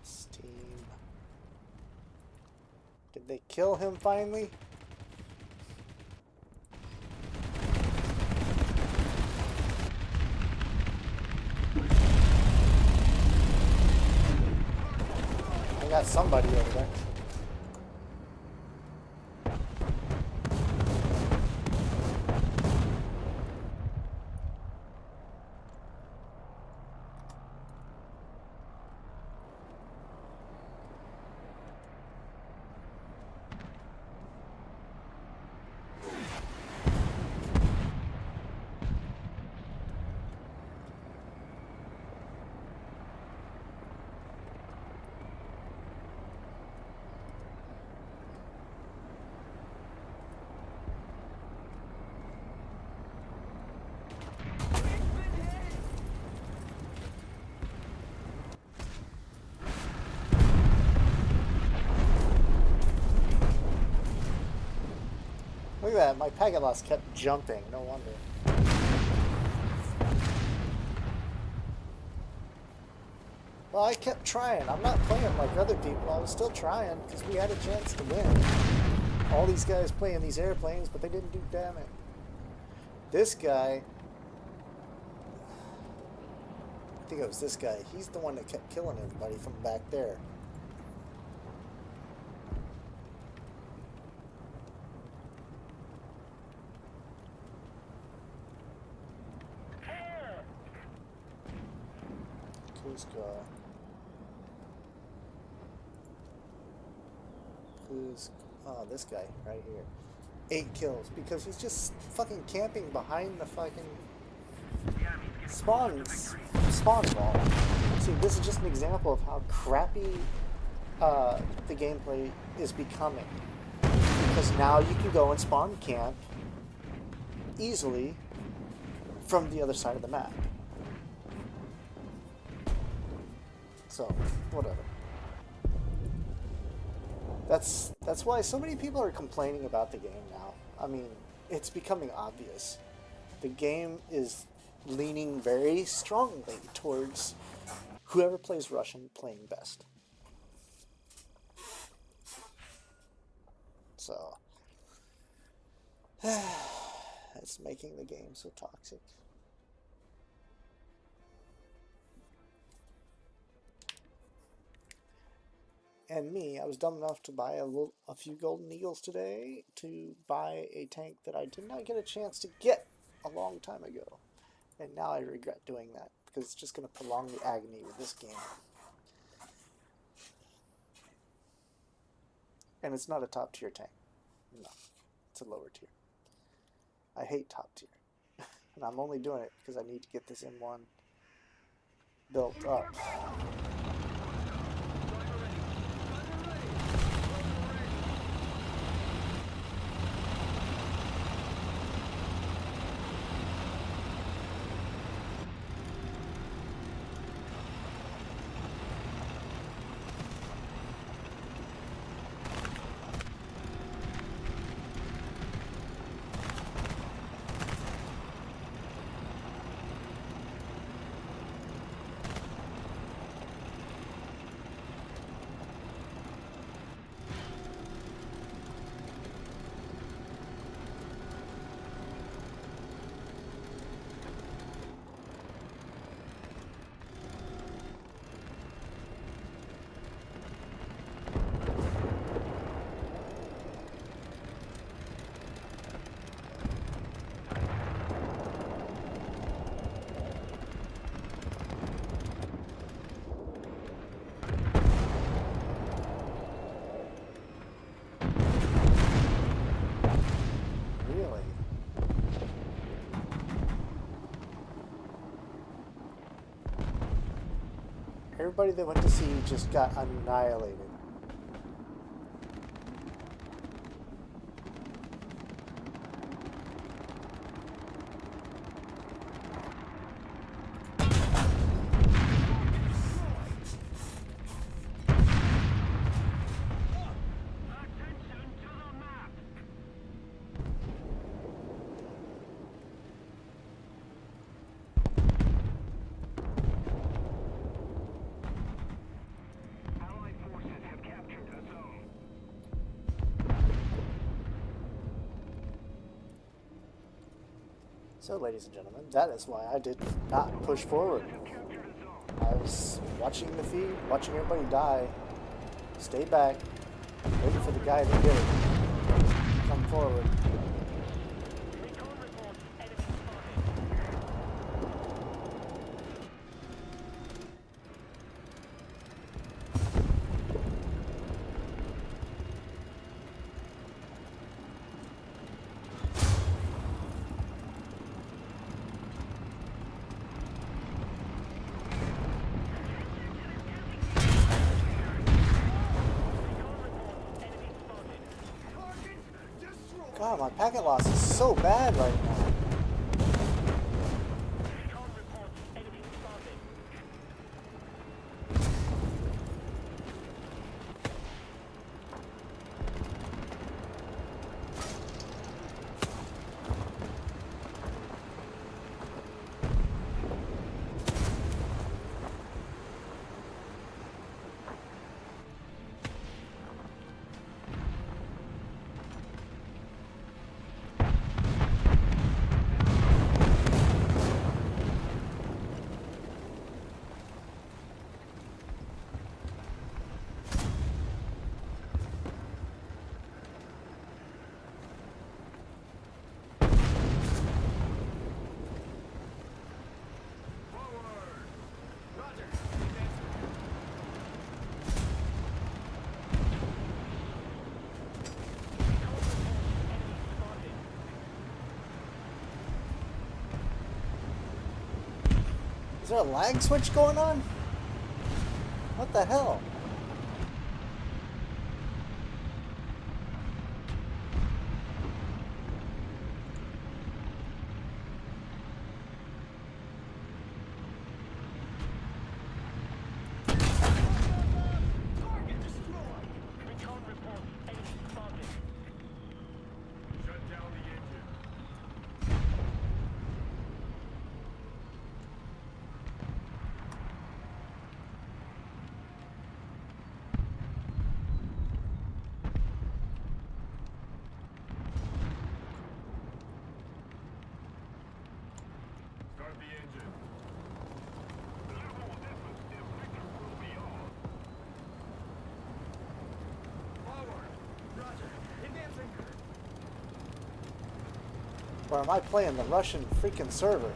Steam. Did they kill him finally? I got somebody over there. Look at that, my Pegasus kept jumping, no wonder. Well, I kept trying. I'm not playing like other people. I was still trying because we had a chance to win. All these guys playing these airplanes, but they didn't do damn it. This guy, I think it was this guy, he's the one that kept killing everybody from back there. Who's... Oh, this guy right here. 8 kills because he's just fucking camping behind the fucking spawn wall. See, this is just an example of how crappy the gameplay is becoming. Because now you can go and spawn camp easily from the other side of the map. So, whatever. That's why so many people are complaining about the game now. I mean, it's becoming obvious. The game is leaning very strongly towards whoever plays Russian playing best. So, it's making the game so toxic. And me, I was dumb enough to buy a few golden eagles today to buy a tank that I did not get a chance to get a long time ago. And now I regret doing that because it's just going to prolong the agony with this game. And it's not a top tier tank. No, it's a lower tier. I hate top tier. And I'm only doing it because I need to get this M1 built up. Everybody that went to sea just got annihilated. So, ladies and gentlemen, that is why I did not push forward. I was watching the feed, watching everybody die, stay back, waiting for the guy to get it, come forward. God, my packet loss is so bad right now. there a lag switch going on? What the hell? Or am I playing the Russian freaking server?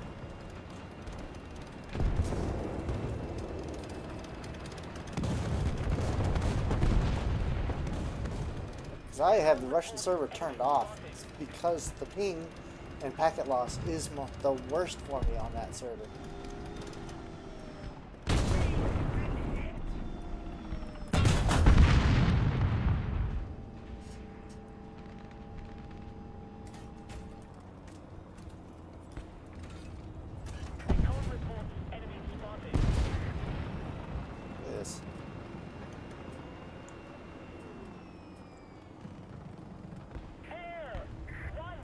Because I have the Russian server turned off because the ping and packet loss is the worst for me on that server.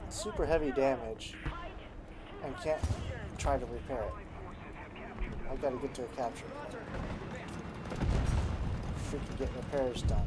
Super heavy damage and can't try to repair it. I've got to get to a capture point. Freaking get repairs done.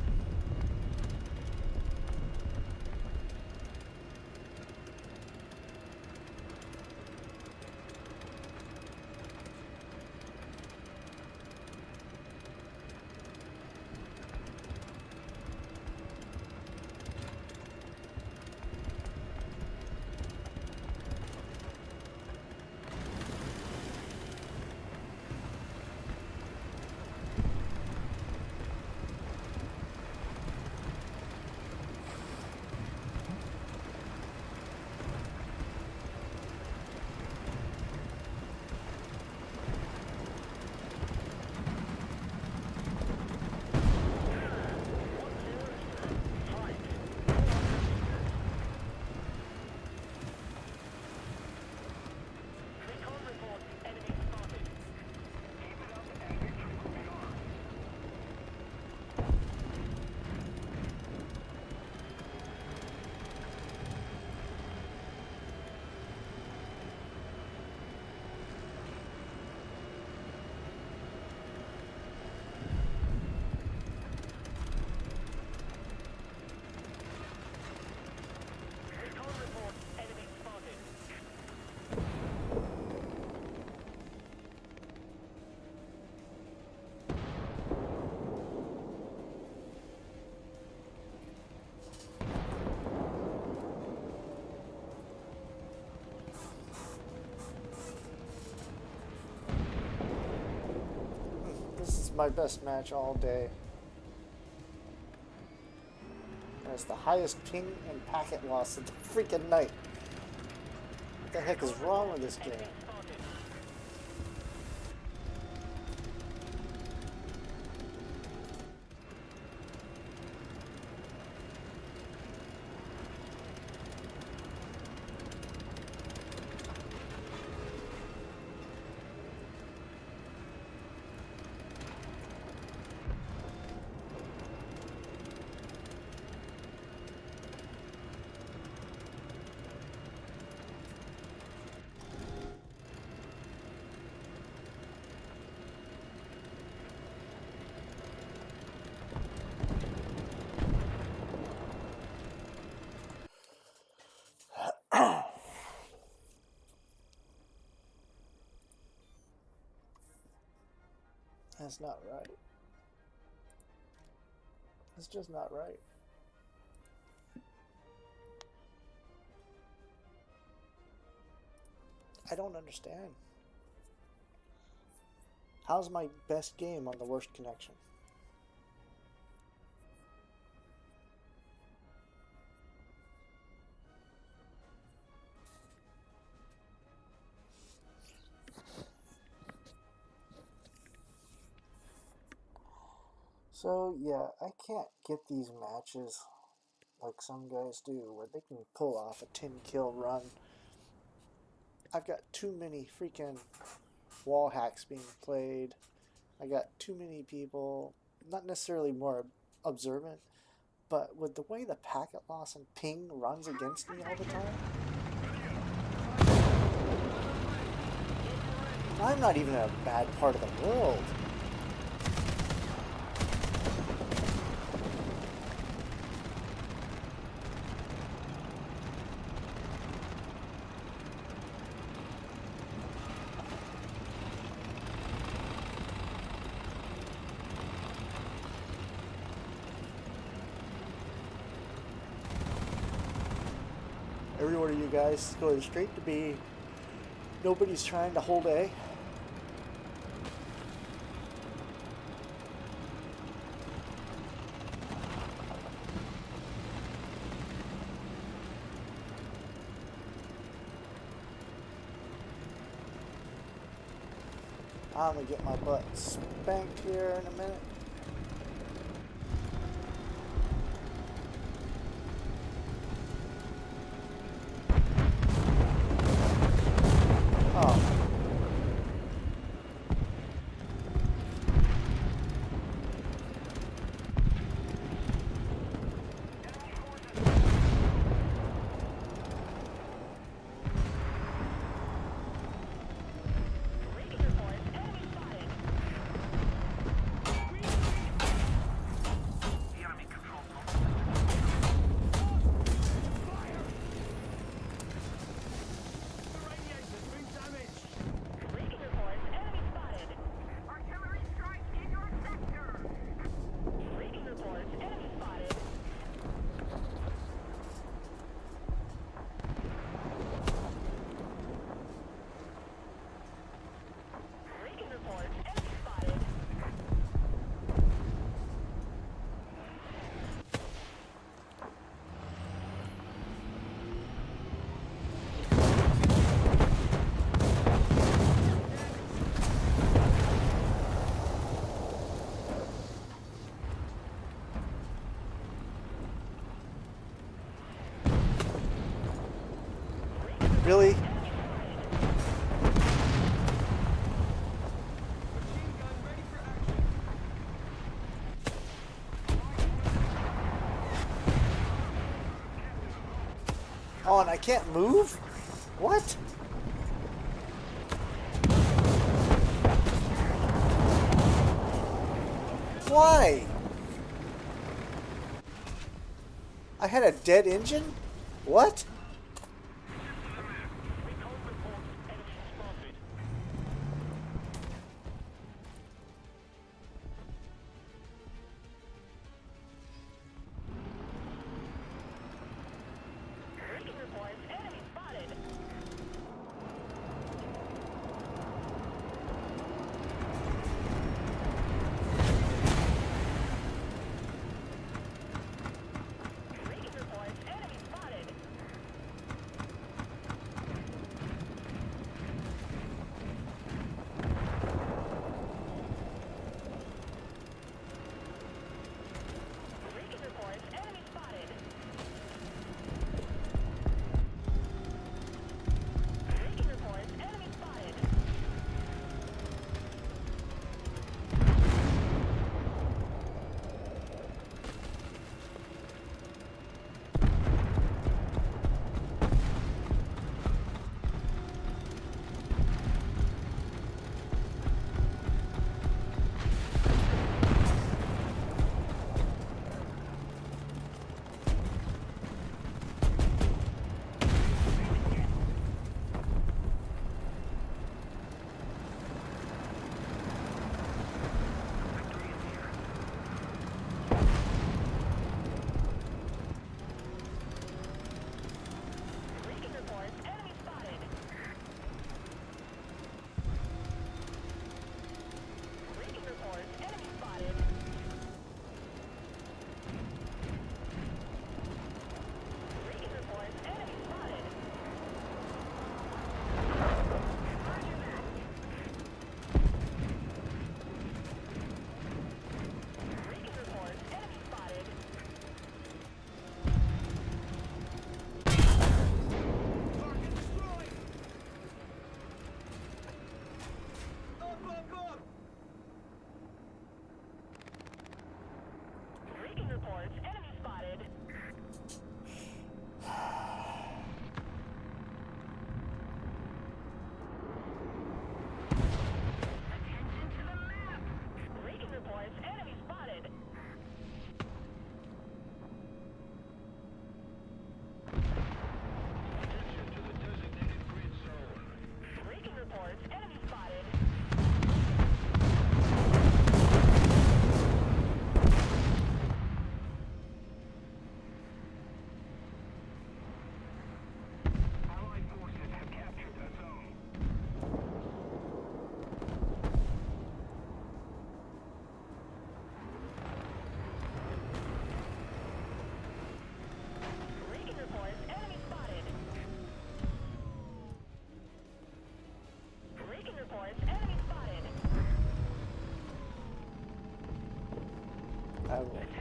This is my best match all day. And it's the highest ping and packet loss of the freaking night. What the heck is wrong with this game? That's not right. That's just not right. I don't understand. How's my best game on the worst connection? So yeah, I can't get these matches like some guys do, where they can pull off a 10 kill run. I've got too many freaking wall hacks being played. I got too many people, not necessarily more observant, but with the way the packet loss and ping runs against me all the time, I'm not even in a bad part of the world. Every one of you guys going straight to B. Nobody's trying to hold A. I'm gonna get my butt spanked here in a minute. Oh. Really? Oh, and I can't move? What? Why? I had a dead engine? What?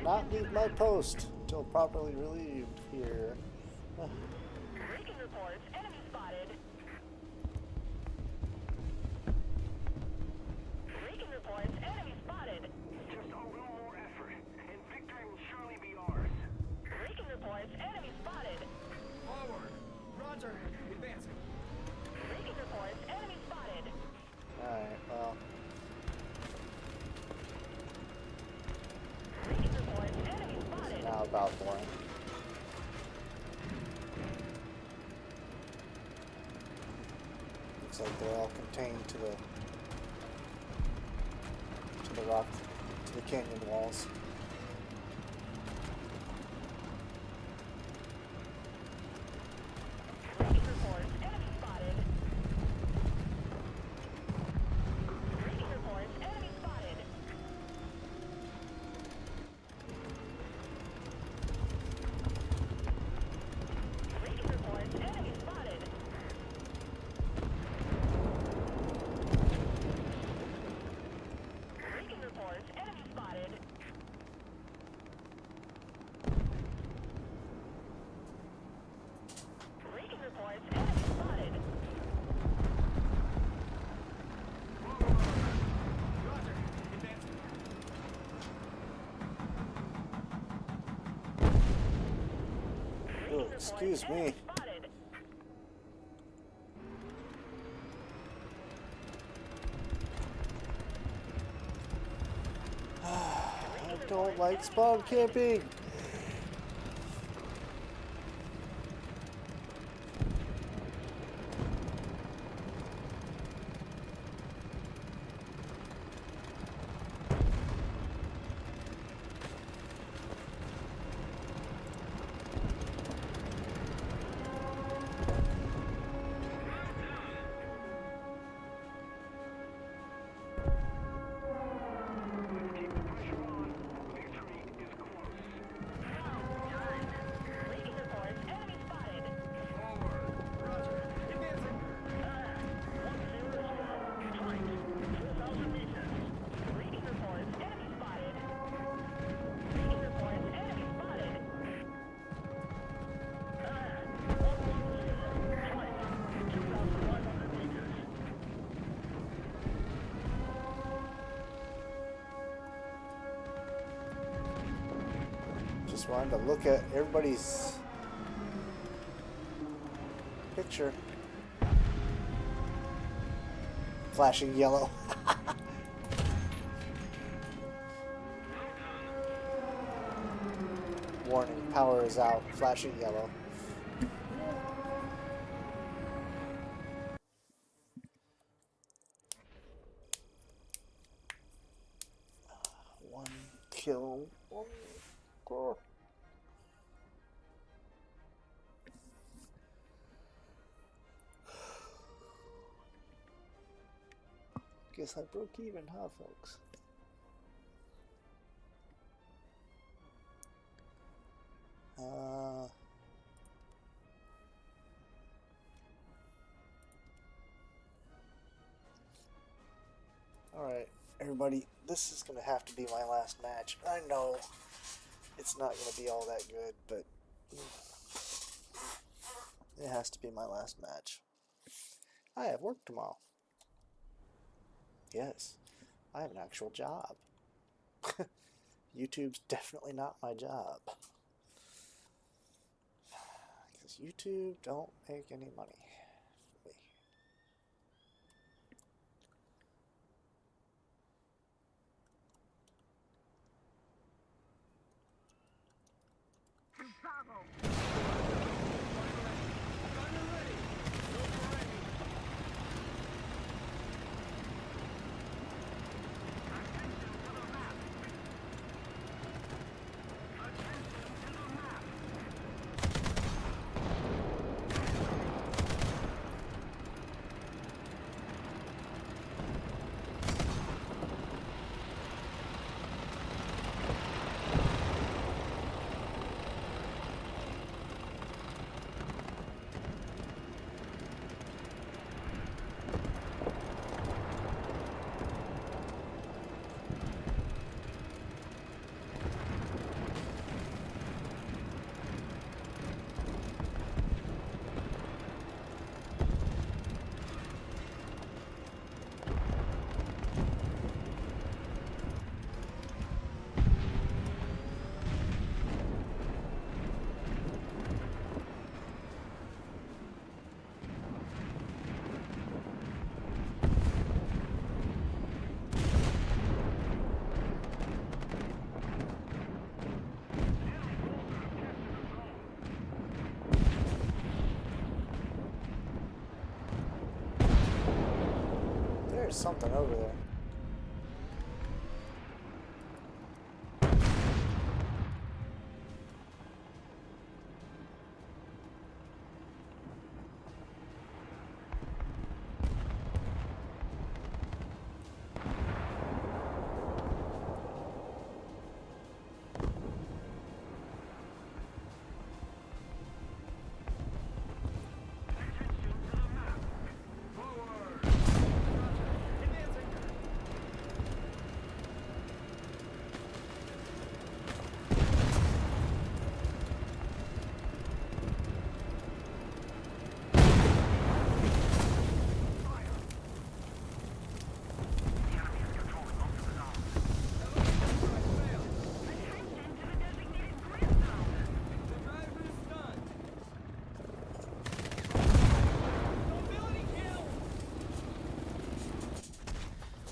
not leave my post until properly relieved here. Breaking reports, enemy spotted. Breaking reports, enemy spotted. Just a little more effort, and victory will surely be ours. Breaking reports, enemy spotted. Forward. Roger. Advancing. Breaking reports, enemy spotted. Alright, well, Breaking reports, enemy spotted. now about boring. Looks like they're all contained to the rock, to the canyon walls. Breaking reports, enemy spotted. Breaking reports, enemy spotted. Breaking reports, enemy spotted. Breaking reports, enemy spotted. Breaking reports, enemy spotted. Roger. Advancing. Oh, excuse me. Spotted. I don't like spawn camping. Keep the pressure on. Victory is close. Breaking reports, enemy spotted. Forward. Roger. Advancing. 2,000 meters. Breaking reports, enemy spotted. Breaking reports, enemy spotted. 2,500 meters. Just wanted to look at everybody's picture. Flashing yellow. Warning, power is out. Flashing yellow. One kill. One score. Guess I broke even, huh, folks? Alright, everybody, this is going to have to be my last match. I know it's not going to be all that good, but it has to be my last match. I have work tomorrow. Yes, I have an actual job. YouTube's definitely not my job. Because YouTube don't make any money for me. There's something over there.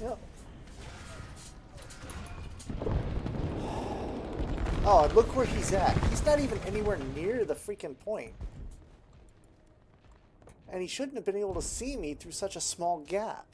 Yep. Oh, and look where he's at. He's not even anywhere near the freaking point. And he shouldn't have been able to see me through such a small gap.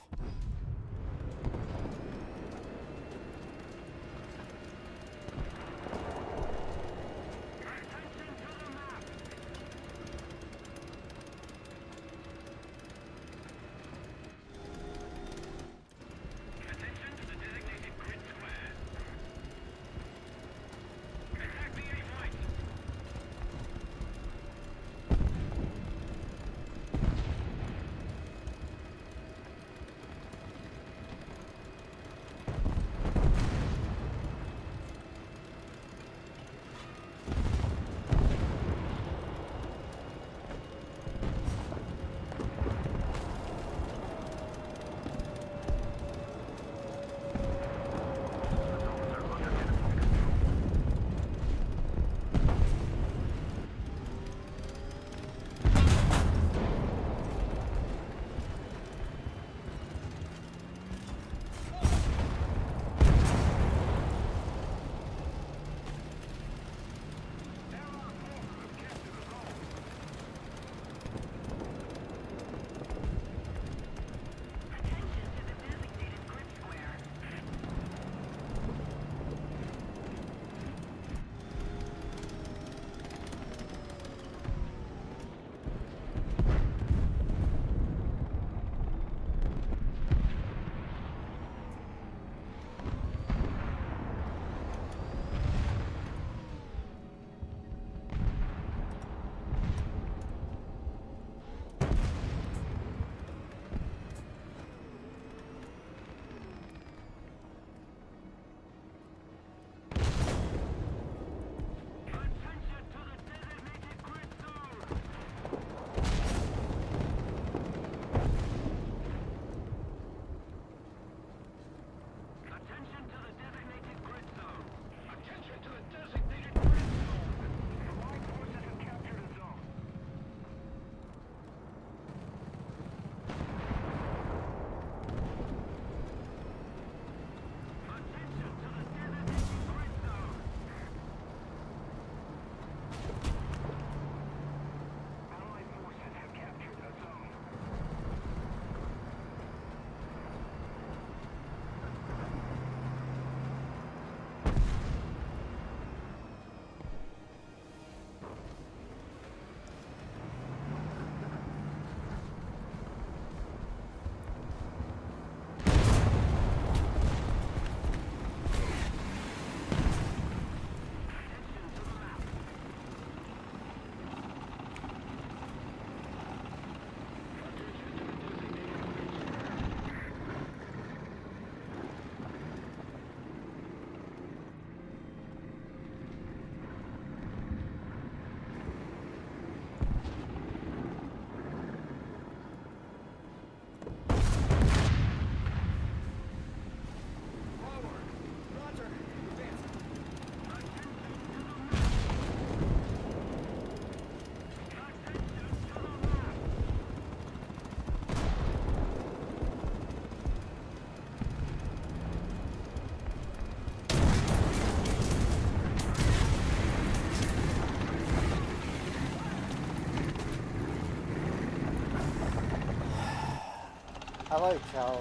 I like how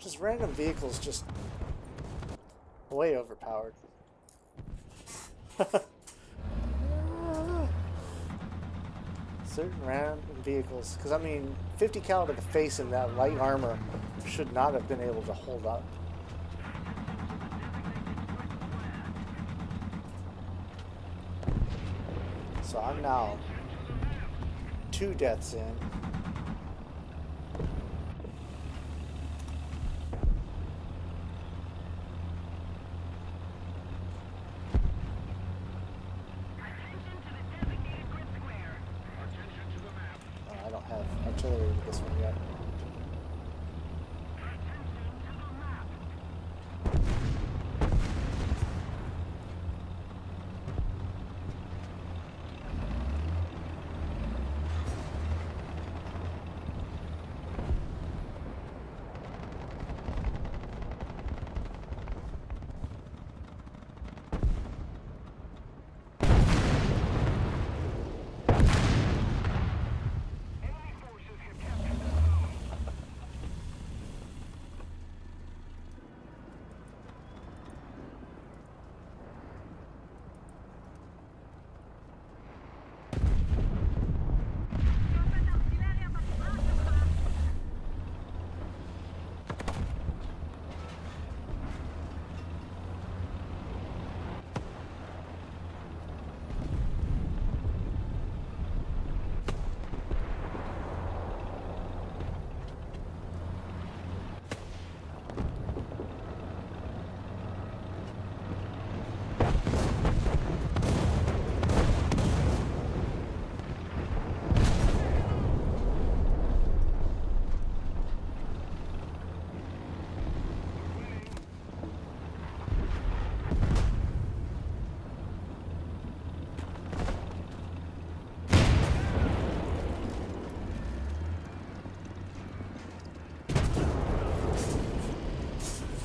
Just random vehicles, just way overpowered. Certain random vehicles, because I mean, 50 cal to the face in that light armor should not have been able to hold up. So I'm now 2 deaths in. I don't have artillery with this one yet.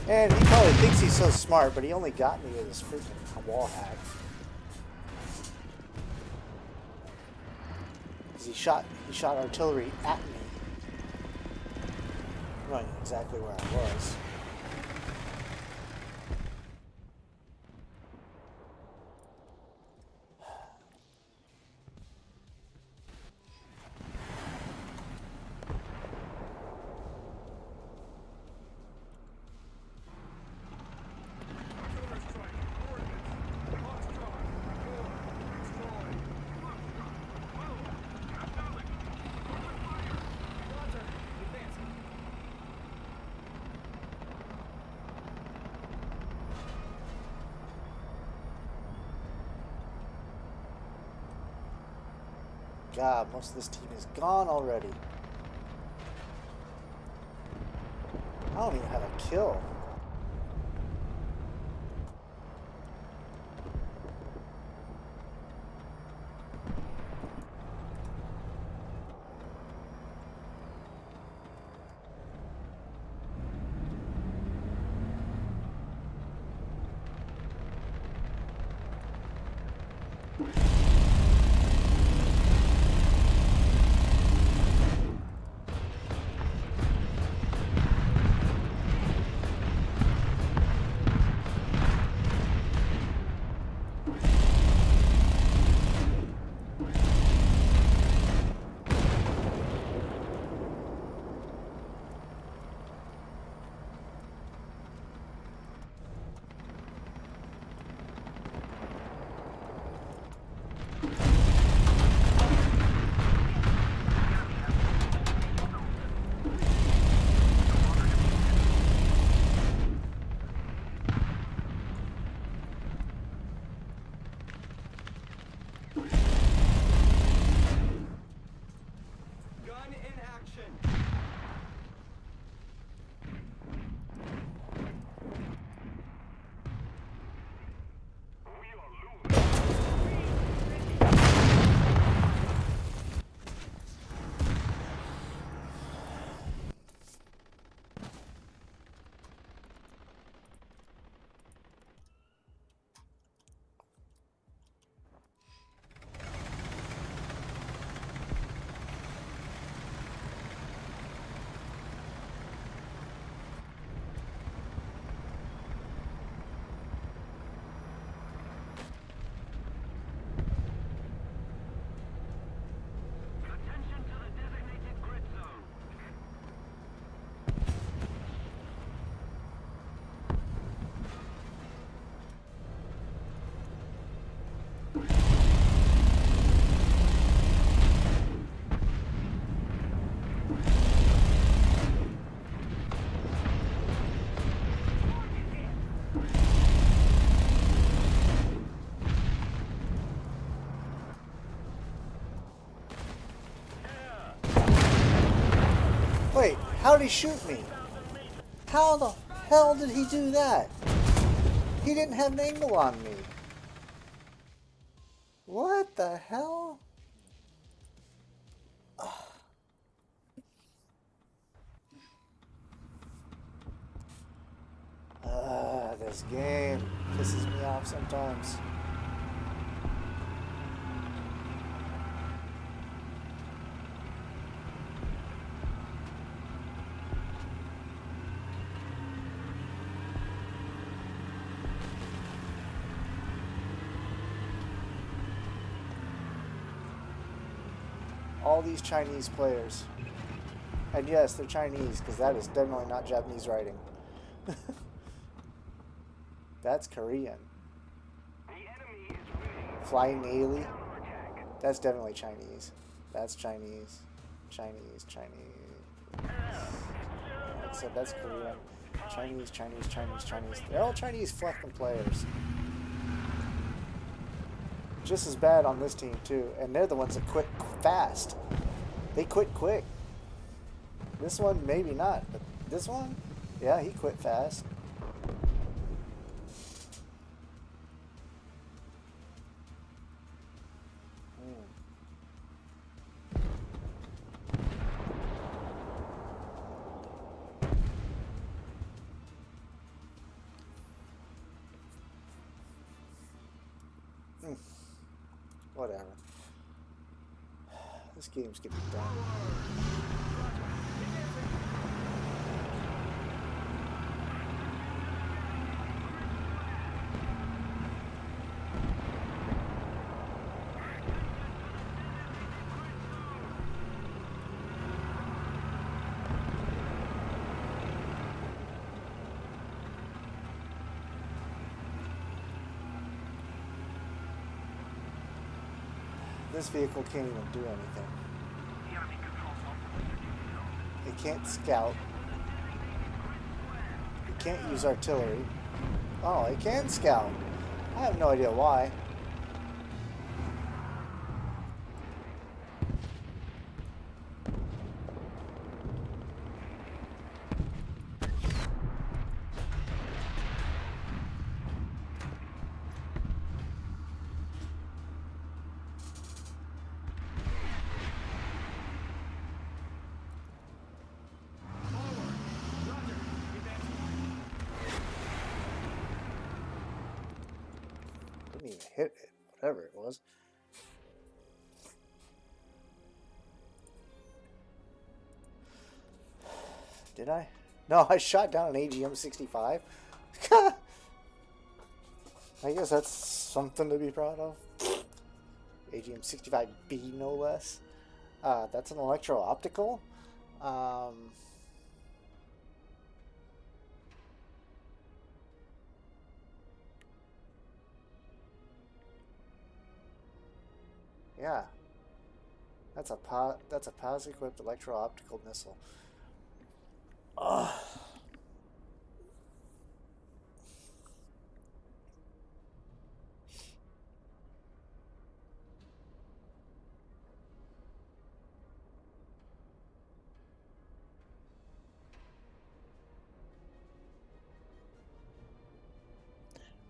And he probably thinks he's so smart, but he only got me with his freaking wall hack. Because he shot artillery at me, knowing exactly where I was. God, most of this team is gone already. I don't even have a kill. How did he shoot me? How the hell did he do that? He didn't have an angle on me. What the hell? This game pisses me off sometimes. All these Chinese players. And yes, they're Chinese, because that is definitely not Japanese writing. That's Korean. The enemy is ready. Flying Naily. Counterattack. That's definitely Chinese. That's Chinese. Chinese. Like I said, that's Korean. Chinese. They're all Chinese fucking players. Just as bad on this team, too. And they're the ones that quit fast. They quit quick. This one, maybe not. But this one, yeah, he quit fast. Whatever. This game's getting done. This vehicle can't even do anything. The enemy controls multiple strategic zones. It can't scout. It can't use artillery. Oh, it can scout. I have no idea why. Didn't even hit it, whatever it was. Did I? No, I shot down an AGM-65. I guess that's something to be proud of. AGM-65B, no less. That's an electro-optical. Yeah, that's a POS-equipped electro-optical missile. Ugh.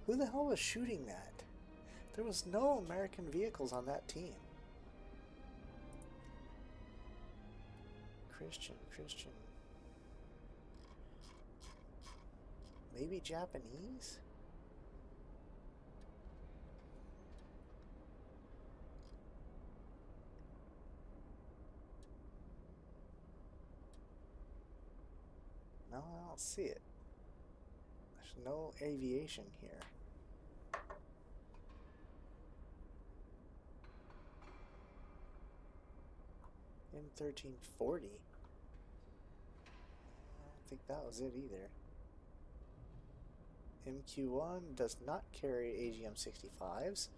Who the hell was shooting that? There was no American vehicles on that team. Christian. Maybe Japanese? No, I don't see it. There's no aviation here. M1340. I don't think that was it either. MQ1 does not carry AGM-65s.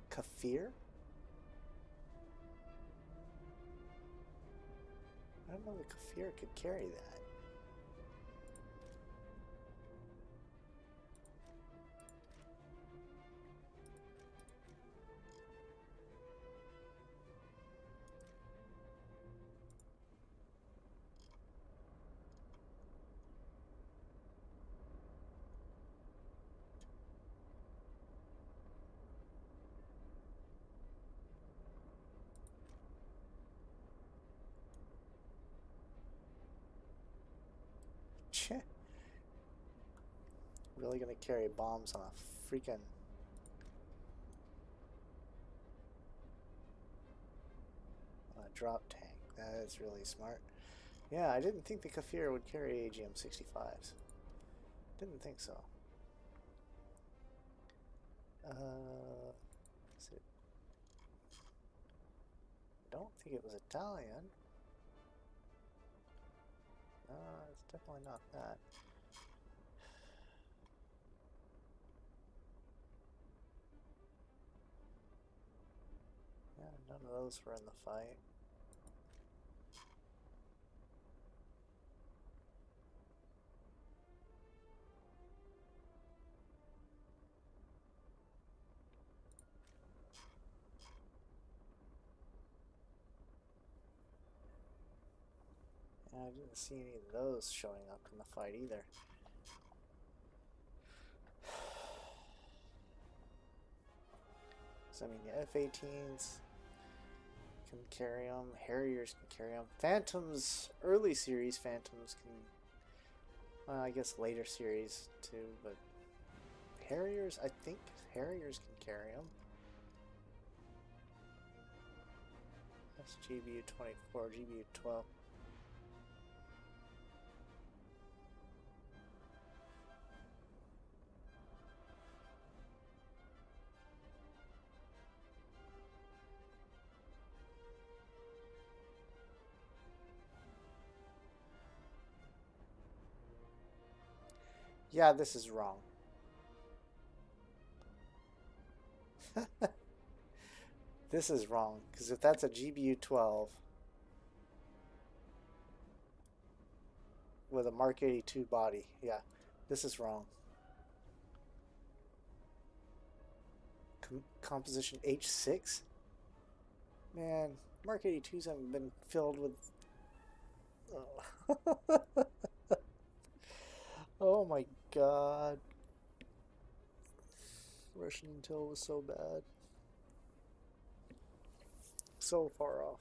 Kafir? I don't know that Kafir could carry that. Really gonna carry bombs on a freaking... drop tank. That is really smart. Yeah, I didn't think the Kafir would carry AGM-65s. Didn't think so. Is it? I don't think it was Italian. No, it's definitely not that. Yeah, none of those were in the fight. I didn't see any of those showing up in the fight either. So I mean, the F-18s can carry them, Harriers can carry them, Phantoms, early series Phantoms can, well, I guess later series too, but Harriers, I think Harriers can carry them. That's GBU-24, GBU-12. Yeah, this is wrong. This is wrong, because if that's a GBU-12 with a Mark 82 body, yeah, this is wrong. Composition H6? Man, Mark 82s haven't been filled with... Oh, oh my god. Russian intel was so bad. So far off.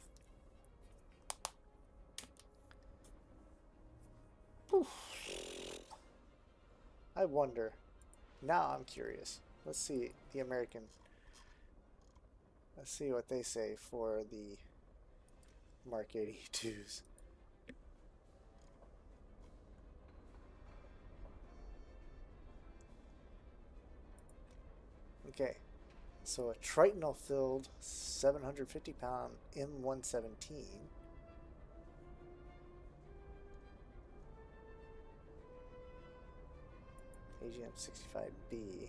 Oof. I wonder. Now I'm curious. Let's see the American. Let's see what they say for the Mark 82s. Okay, so a Tritonal filled 750-pound M117. AGM-65B.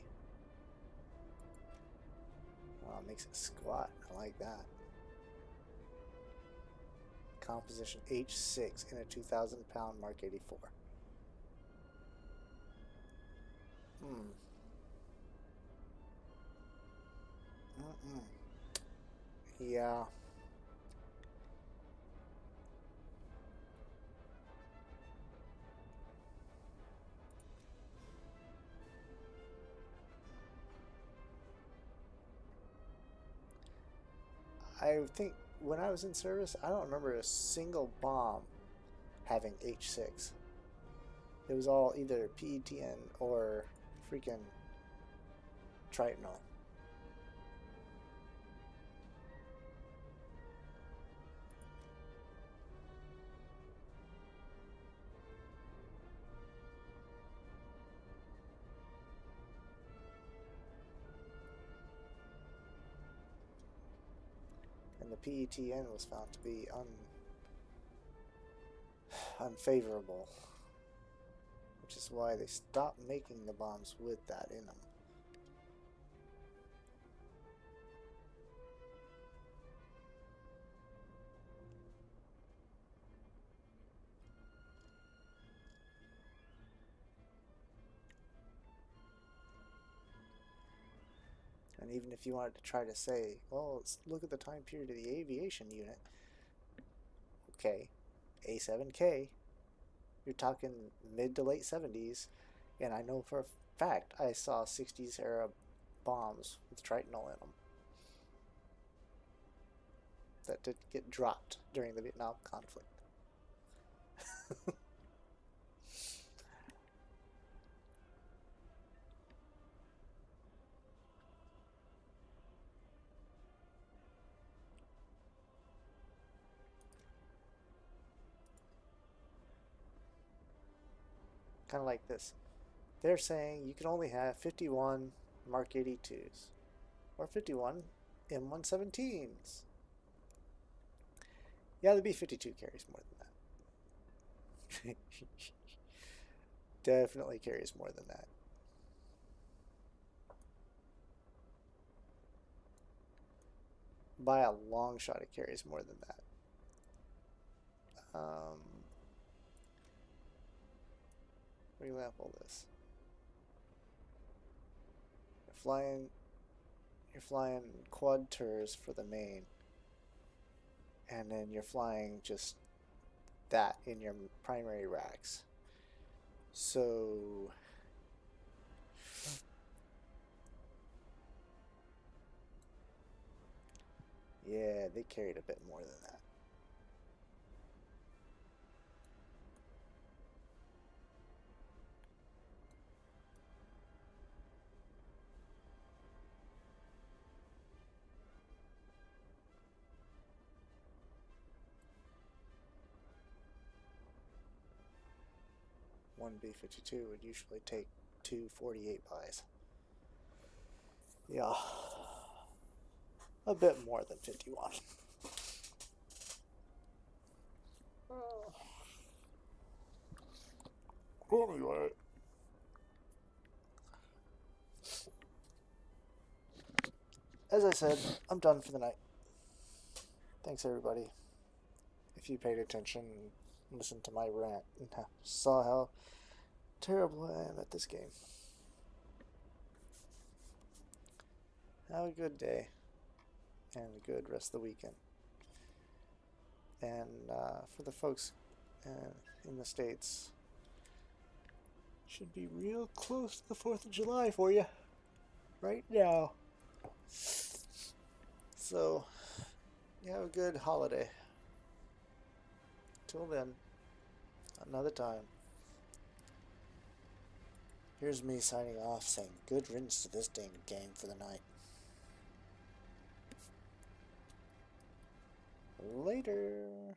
Oh, it makes it squat. I like that. Composition H6 in a 2,000-pound Mark 84. Yeah. I think when I was in service, I don't remember a single bomb having H6. It was all either PETN or freaking Tritonal. And the PETN was found to be unfavorable, which is why they stopped making the bombs with that in them. And even if you wanted to try to say, well, let's look at the time period of the aviation unit. Okay, A7K, you're talking mid to late 70s, and I know for a fact I saw 60s era bombs with Tritonal in them that did get dropped during the Vietnam conflict. Kind of like this. They're saying you can only have 51 Mark 82s or 51 M117s. Yeah, the B-52 carries more than that. Definitely carries more than that. By a long shot, it carries more than that. For example, this. You're flying quad tours for the main, and then you're flying just that in your primary racks. So yeah, they carried a bit more than that. One B-52 would usually take two 48 buys. Yeah, a bit more than 51. Anyway, as I said, I'm done for the night. Thanks, everybody. If you paid attention and listened to my rant and saw how terrible I am at this game. Have a good day and a good rest of the weekend. And for the folks in the States, should be real close to the 4th of July for you right now. So, you have a good holiday. Till then, another time. Here's me signing off saying good riddance to this dang game for the night. Later.